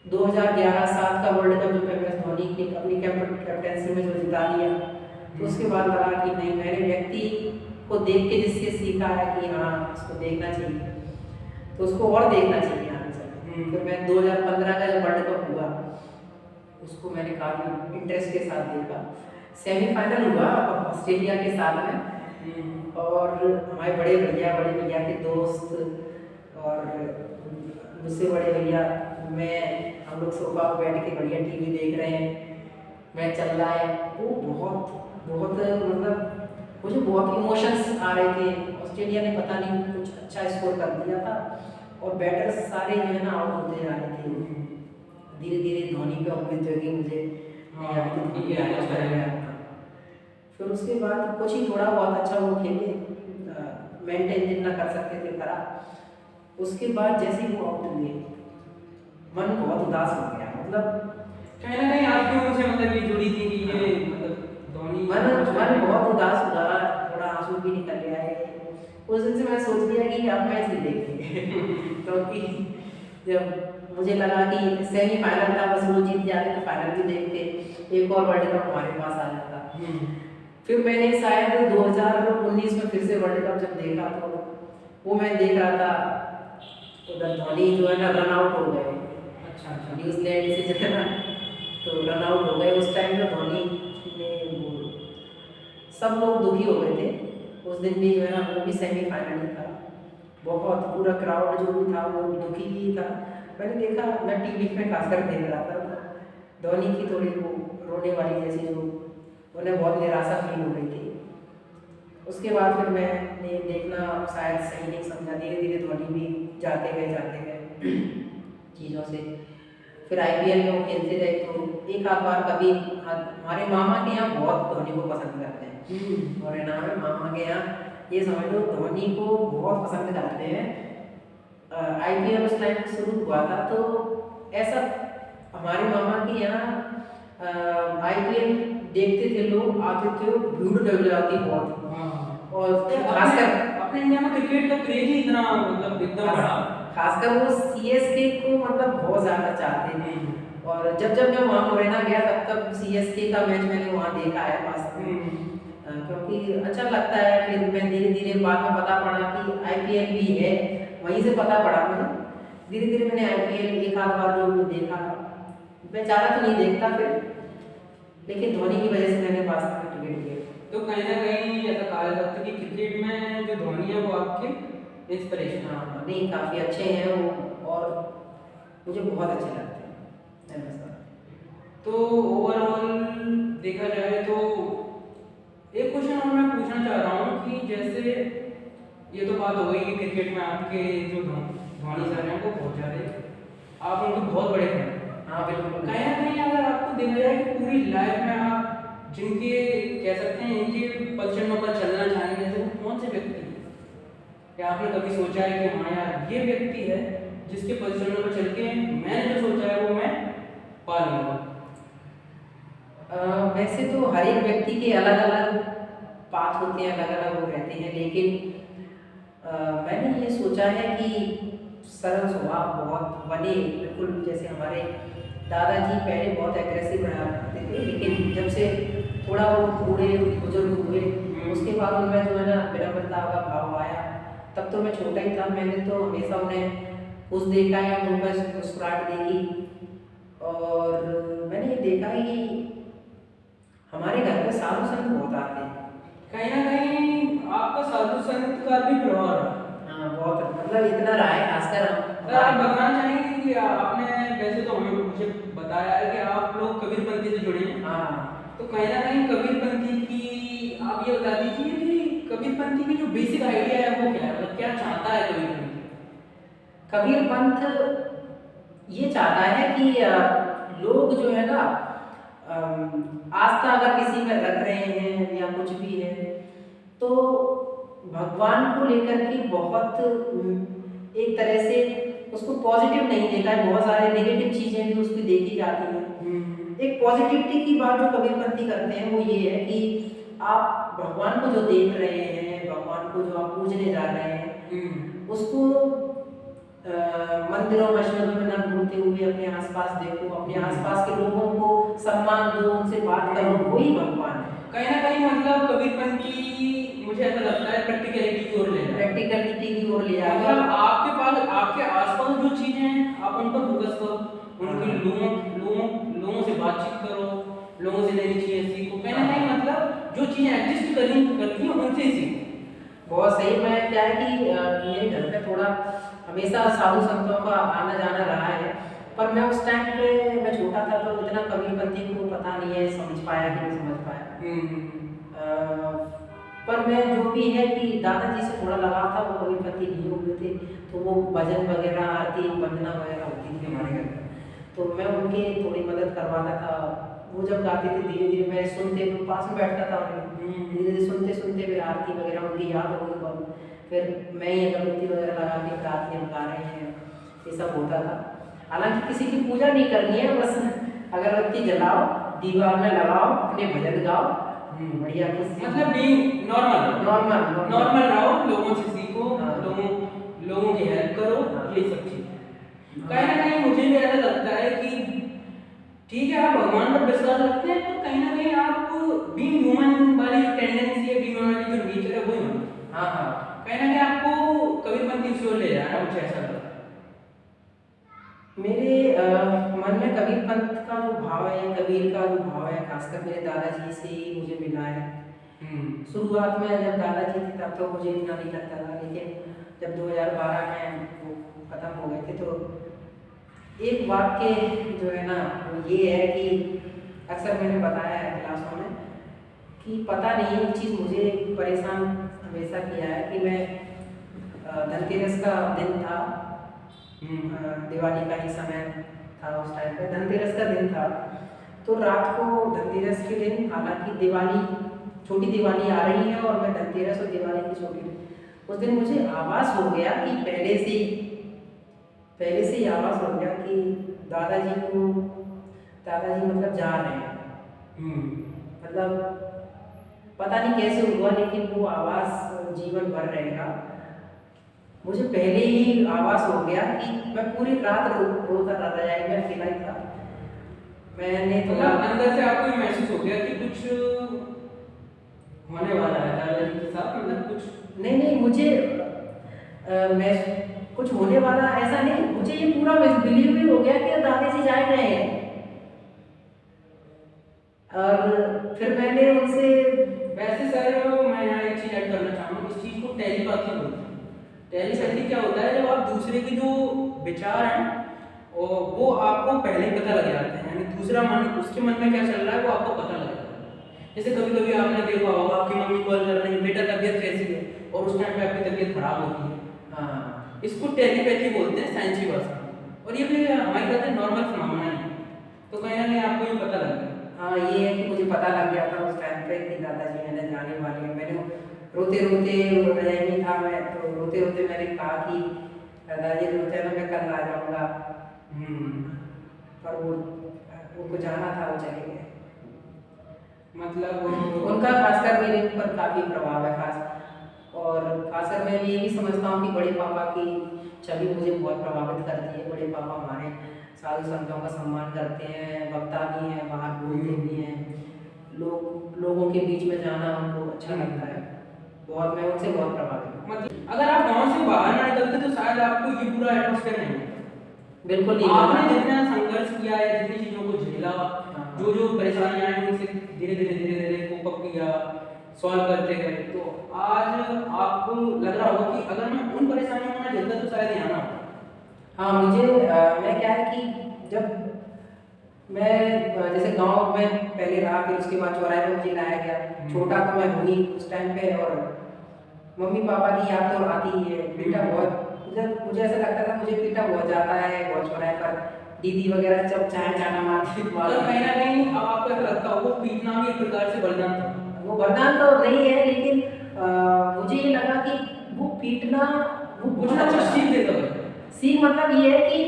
2011 साल का वर्ल्ड कप जो MS धोनी ने अपनी कैप्टनसी में जो जिता लिया, तो उसके बाद लगा कि नहीं, मैंने व्यक्ति को देख के जिससे सीखा है कि हाँ इसको देखना चाहिए, तो उसको और देखना चाहिए आगे चल। फिर मैं 2015 का जब वर्ल्ड कप हुआ उसको मैंने काफ़ी इंटरेस्ट के साथ देखा। सेमीफाइनल हुआ ऑस्ट्रेलिया के साथ में, और हमारे बड़े भैया के दोस्त और मुझसे बड़े भैया, मैं, हम लोग सोफा पर बैठ के बढ़िया TV देख रहे हैं, मैच चल रहा है। वो बहुत मतलब मुझे बहुत इमोशंस आ रहे थे। ऑस्ट्रेलिया ने पता नहीं कुछ अच्छा स्कोर कर दिया था, और बैटर्स सारे जो है ना आउट होते जा रहे थे। धीरे धीरे धोनी पे उम्मीद जगी मुझे। फिर उसके बाद कुछ ही थोड़ा बहुत अच्छा वो खेले, मेंटेन जितना कर सकते थे करा। उसके बाद जैसे ही वो आउट हुए, मन बहुत उदास हो गया। मतलब कहीं ना कहीं आपकी उनसे मतलब ये जुड़ी थी कि ये मतलब धोनी, मन बहुत उदास हुआ, थोड़ा आंसू भी निकल गया है। उस दिन से मैं सोच लिया कि अब मैच नहीं देखेंगे क्योंकि जब मुझे लगा कि सेमीफाइनल था, बस वो जीत जाते तो फाइनल भी देखते, एक और वर्ल्ड कप हमारे पास आ जाता। फिर मैंने शायद 2019 में फिर से वर्ल्ड कप जब देखा, तो वो मैं देख रहा था, उधर धोनी जो है ना रन आउट हो गए। अच्छा न्यूजीलैंड से जो है ना, तो रन आउट हो गए। उस टाइम में धोनी ने सब लोग दुखी हो गए थे। उस दिन भी जो है ना, वो भी सेमीफाइनल ही था, बहुत पूरा क्राउड जो भी था वो दुखी ही था। मैंने देखा, मैं TV में खासकर देख रहा था, धोनी की थोड़ी वो रोने वाली जैसी जो, उन्हें बहुत निराशा फील हो रही थी। उसके बाद फिर मैंने देखना शायद सही नहीं समझा। धीरे धीरे धोनी भी जाते गए चीज़ों से। फिर IPL में वो खेलते रहे, तो एक आध बार कभी हमारे मामा के यहाँ बहुत धोनी को पसंद करते हैं। और नाम है मामा के यहाँ, ये समझ लो धोनी को बहुत पसंद करते हैं। IPL उस टाइम शुरू हुआ था, तो ऐसा हमारे मामा के यहाँ IPL देखते थे लोग, आते थे, भीड़ लग जाती बहुत। और खासकर अपने इंडिया में क्रिकेट का क्रेज ही इतना मतलब एकदम बढ़ा। खासकर वो सीएसके को मतलब बहुत ज़्यादा चाहते थे। और जब जब मैं वहाँ मुरैना गया तब तब सीएसके का मैच मैंने वहाँ देखा है वास्तव में। क्योंकि अच्छा लगता है। फिर मैं धीरे धीरे बाद में पता पड़ा कि आईपीएल भी है, वहीं से पता पड़ा मुझे। धीरे धीरे मैंने आईपीएल एक आध बार जो देखा, मैं ज़्यादा तो नहीं देखता फिर, लेकिन धोनी की वजह से मैंने वास्तव में टिकट लिया। तो कहीं ना कहीं ऐसा कहा जा सकता है कि क्रिकेट में जो धोनी है वो आपके इंस्पिरेशन। हाँ नहीं, काफ़ी अच्छे हैं वो और मुझे बहुत अच्छे लगते हैं ऐसा। तो ओवरऑल देखा जाए तो एक क्वेश्चन और मैं पूछना चाह रहा हूँ कि जैसे ये तो बात हो गई कि क्रिकेट में आपके जो धोनी सर हैं वो बहुत ज़्यादा आप उनके बहुत बड़े फैन हैं। हाँ बिल्कुल। कहीं ना कहीं अगर आपको देखा जाए कि पूरी लाइफ में आप जिनके कह सकते हैं इनके पदचिन्हों पर चलना चाहेंगे तो वो कौन से व्यक्ति हैं? क्या आपने कभी सोचा है कि हाँ यार ये व्यक्ति है जिसके पदचिन्हों पर चल के मैंने जो सोचा है वो मैं पा लूँगा? वैसे तो हर एक व्यक्ति के अलग अलग पाथ होते हैं, अलग अलग वो रहते हैं, लेकिन मैंने ये सोचा है कि सरल स्वभाव बहुत बने, बिल्कुल जैसे हमारे दादाजी पहले बहुत एग्रेसिव रहा करते थे, लेकिन जब से थोड़ा वो बूढ़े बुजुर्ग हुए उसके बाद उनमें जो है ना विनम्रता का भाव आया। तब तो मैं छोटा ही था, मैंने तो हमेशा उन्हें खुश देखा है, उन पर मुस्कुराहट देखी। और मैंने ये देखा है कि हमारे घर में साधु संत बहुत आते हैं। कहीं ना कहीं आपका साधु संत का भी प्रभाव रहा। हाँ बहुत, मतलब इतना रहा है, खासकर सर आप बताना चाहेंगे कि आपने वैसे तो हमें मुझे बताया है कि आप लोग कबीरपंथी से जुड़े हैं। हाँ तो कहीं ना कहीं कबीरपंथी की आप ये बता दीजिए कि कबीरपंथी की जो बेसिक आइडिया है वो क्या है, मतलब क्या चाहता है कबीरपंथी? कबीर पंथ ये चाहता है कि लोग जो है ना आस्था अगर किसी में रख रहे हैं या कुछ भी है तो भगवान को लेकर के बहुत एक तरह से उसको पॉजिटिव नहीं देखा है, बहुत सारे नेगेटिव चीजें भी उसकी देखी जाती हैं। एक पॉजिटिविटी की बात जो कबीरपंथी करते हैं वो ये है कि आप भगवान को जो देख रहे हैं, भगवान को जो आप पूजने जा रहे हैं उसको मंदिरों मस्जिदों में ना घूमते हुए अपने आसपास देखो, अपने आसपास के लोगों को सम्मान दो, उनसे बात करो, वही भगवान है। कहीं ना कहीं मतलब कबीरपंथी मुझे ऐसा लगता है प्रैक्टिकलिटी की ओर ले जाए, प्रैक्टिकलिटी की ओर ले जाए। मतलब आपके पास आपके आसपास जो चीजें हैं आप उन पर फोकस करो, उनके लोगों लोगों लोगों से बातचीत करो, लोगों से नई चीजें सीखो। कहीं ना कहीं मतलब जो चीजें एग्जिस्ट करती हैं उनसे सीखो। बहुत सही। मैं क्या है कि मेरे घर पे थोड़ा हमेशा साधु संतों का आना जाना रहा है, पर मैं उस टाइम पे मैं छोटा था तो इतना कबीरपंथी को पता नहीं है, समझ पाया कि नहीं समझ पाया। पर मैं जो भी है कि दादाजी से थोड़ा लगाव था, वो कबीरपंथी नहीं हुए थे, तो वो भजन वगैरह आरती वंदना वगैरह होती थी हमारे घर में, तो मैं उनकी थोड़ी मदद करवाता था। वो जब गाते थे धीरे धीरे मैं सुनते तो पास में बैठता था, धीरे धीरे सुनते सुनते फिर आरती वगैरह उनकी याद हो गई, और फिर मैं ये अगरबत्ती वगैरह लगा के फिर आरती हम गा रहे हैं, ये सब होता था। हालांकि किसी की पूजा नहीं करनी है, बस अगरबत्ती जलाओ, दीवार में लगाओ, अपने भजन गाओ, बढ़िया मतलब बीइंग नॉर्मल नॉर्मल नॉर्मल रहो, लोगों से सीखो, हाँ। लोगों की हेल्प करो, ये सब चीज़। कहीं ना कहीं मुझे भी ऐसा लगता है कि ठीक है आप भगवान पर विश्वास रखते हैं, तो कहीं ना कहीं आप बीइंग ह्यूमन वाली जो टेंडेंसी है, बीइंग ह्यूमन वाली जो नेचर है वो ही होना। हाँ हाँ। कहीं ना कहीं आपको कबीरपंथी की ओर ले जाना मुझे ऐसा लगता है। मेरे मन में कबीर पंथ का जो भाव है, कबीर का जो भाव है, खासकर मेरे दादाजी से ही मुझे मिला है। शुरुआत में जब दादाजी थे तब तो मुझे इतना नहीं लगता था, लेकिन जब 2012 में वो खत्म हो गए थे तो एक वाक्य जो है ना वो ये है कि अक्सर मैंने बताया है क्लासों में कि पता नहीं एक चीज़ मुझे परेशान हमेशा किया है कि मैं धनतेरस का दिन था, दिवाली का ही समय था उस टाइम पे, धनतेरस का दिन था, तो रात को धनतेरस के दिन, हालांकि दिवाली छोटी दिवाली आ रही है और मैं धनतेरस और दिवाली की छोटी, उस दिन मुझे आभास हो गया कि पहले से ही आभास हो गया कि दादाजी मतलब जा रहे हैं। मतलब पता नहीं कैसे हुआ, लेकिन वो आवाज़ वो जीवन भर रहेगा। मुझे पहले ही आभास हो गया कि मैं पूरी रात रोता रहा जाएगा, मैं अकेला ही था। मैंने थोड़ा अंदर से आपको ये महसूस हो गया कि कुछ होने वाला है दादाजी के साथ, मतलब कुछ नहीं मुझे मैं कुछ होने वाला ऐसा नहीं, मुझे ये पूरा बिलीव भी हो गया कि दादाजी जा रहे हैं। और फिर मैंने उनसे वैसे सर मैं यहाँ एक चीज़ ऐड करना चाहूँगा, इस चीज़ को टेलीपैथी बोलते हैं। टेलीपैथी क्या होता है, जब आप दूसरे के जो विचार हैं और वो आपको पहले ही पता लग जाते हैं, यानी दूसरा मन उसके मन में क्या चल रहा है वो आपको पता लग जाता है। जैसे कभी कभी आपने देखा होगा आपकी मम्मी कॉल कर रही है, बेटा तबीयत कैसी है, और उस टाइम पे आपकी तबीयत खराब होती है। हाँ, इसको टेलीपैथी बोलते हैं साइंसी भाषा में, और ये भी हमारे कहते हैं नॉर्मल फिनोमेना है। तो कहीं ना कहीं आपको ये पता लग गया। हाँ, ये है कि मुझे पता लग गया था उस टाइम पे कि दादाजी मैंने जाने वाले हैं। मैंने रोते रोते रजाई में था, मैं तो रोते रोते मैंने कहा कि दादाजी रोते ना, मैं कल आ जाऊँगा। पर वो उनको जाना था, वो चले गए। मतलब उनका खासकर मेरे ऊपर काफ़ी प्रभाव है, खासकर मैं ये भी समझता हूँ कि बड़े पापा की छवि मुझे बहुत प्रभावित करती है। बड़े पापा हमारे साधु संतों का सम्मान करते हैं, वक्ता भी हैं, बाहर बोलते भी हैं, लोगों के बीच में जाना उनको अच्छा लगता है बहुत। मैं उनसे बहुत प्रभावित हूँ। मतलब अगर आप गांव से बाहर ना निकलते तो शायद आपको ये पूरा एटमॉस्फेयर नहीं मिलता। बिल्कुल नहीं। आपने जितना संघर्ष किया है, जितनी चीजों को झेला, जो परेशानियां आई उनसे धीरे धीरे कोप अप किया, सॉल्व करते गए, तो आज आपको लग रहा होगा कि अगर मैं उन परेशानियों को ना झेलता तो शायद यहाँ ना होता। हाँ, मुझे मैं क्या है कि जब मैं जैसे गांव में पहले रहा, फिर उसके बाद चौराहे में मुझे लाया गया। छोटा तो मैं हुई उस टाइम पे, और मम्मी पापा की याद तो आती ही है। पीटा बहुत, मुझे ऐसा लगता था मुझे पीटा बहुत जाता है बहुत चौराहे पर। दीदी वगैरह जब चाहे जाना मारती थी। तो कहीं ना कहीं अब आपको ऐसा लगता हो वो पीटना भी एक प्रकार से वरदान था। वो वरदान तो नहीं है, लेकिन मुझे ये लगा कि वो पीटना वो कुछ ना कुछ सीख देता है। सीख मतलब ये है कि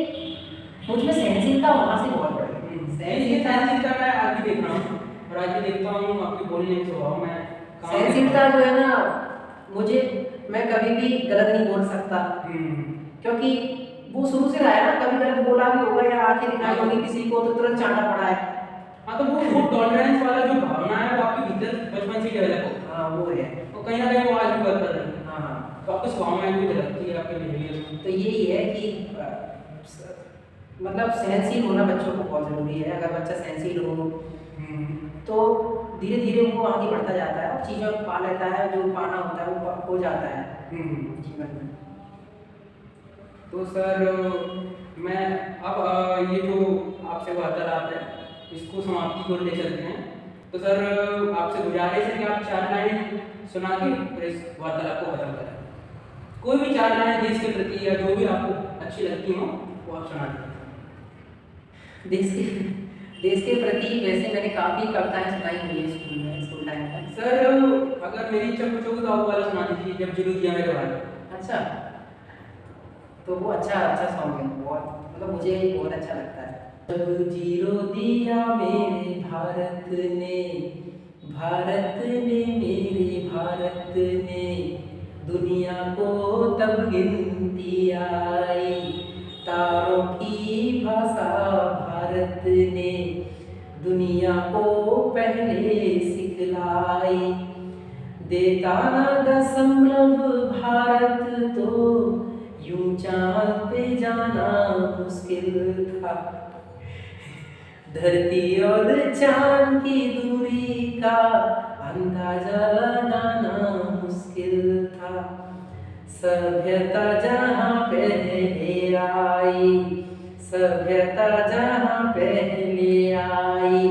मुझमें सहनशीलता वहाँ से बहुत बढ़ी। सहनशीलता मैं आज भी देख रहा हूँ, और आज भी देखता हूँ आपके बोलने के स्वभाव में। सहनशीलता जो है ना, मुझे मैं कभी भी गलत नहीं बोल सकता, क्योंकि वो शुरू से रहा है ना। कभी गलत बोला भी होगा या आंखें दिखाई होगी किसी को तो तुरंत चाटा पड़ा है। हाँ, तो वो टॉलरेंस वाला जो भावना है वो आपके भीतर बचपन से डेवलप हो। हाँ, वो है। तो कहीं ना कहीं वो आज भी वर्क कर रही है। हाँ, तो आपको स्वभाव में भी झलकती है आपके बिहेवियर में। तो यही है कि मतलब सहनशील होना बच्चों को बहुत ज़रूरी है। अगर बच्चा सहनशील हो तो धीरे धीरे वो आगे बढ़ता जाता है और चीज़ों को पा लेता है, जो पाना होता है वो हो जाता है जीवन में। तो सर मैं अब ये जो आपसे वार्तालाप है इसको समाप्ति को ले चलते हैं। तो सर आपसे गुजारिश है कि आप 4 लाइन सुना के फिर इस वार्तालाप को खत्म करें। कोई भी 4 लाइन देश के प्रति या जो भी आपको अच्छी लगती हो वो आप सुना दीजिए। देश के प्रति वैसे मैंने काफ़ी कविताएं सुनाई हुई है स्कूल टाइम पर। सर अगर मेरी इच्छा पूछोगे तो आप वाला सुना दीजिए, जब जिलो दिया मेरे भाई। अच्छा, तो वो अच्छा सॉन्ग है बहुत, मतलब मुझे बहुत अच्छा लगता है। जब जीरो दिया मेरे भारत ने मेरे भारत ने, दुनिया को तब गिनती आई, तारों की भाषा भारत ने दुनिया को पहले सिखलाई, देता ना दशमलव भारत तो यूं चांद पे जाना मुश्किल था, धरती और चांद की दूरी का अंदाजा लगाना मुश्किल था, सभ्यता जहाँ पहले आई, सभ्यता जहाँ पहले आई,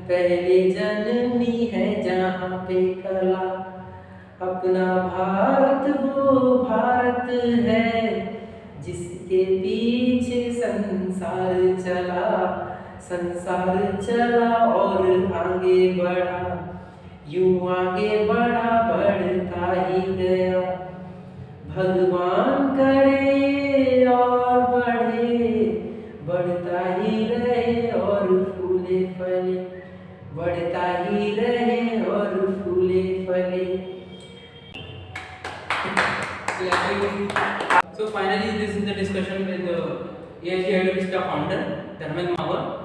पहले जननी है जहाँ पे कला, अपना भारत वो भारत है जिसके पीछे संसार चला और आगे बढ़ा, यूं आगे बढ़ता ही गया, भगवान करे और बढ़ता ही रहे और फूले फले, बढ़ता ही रहे और फूले फले। So finally, this is the discussion with AIG Idol Vista founder Dharmendra Mahwar.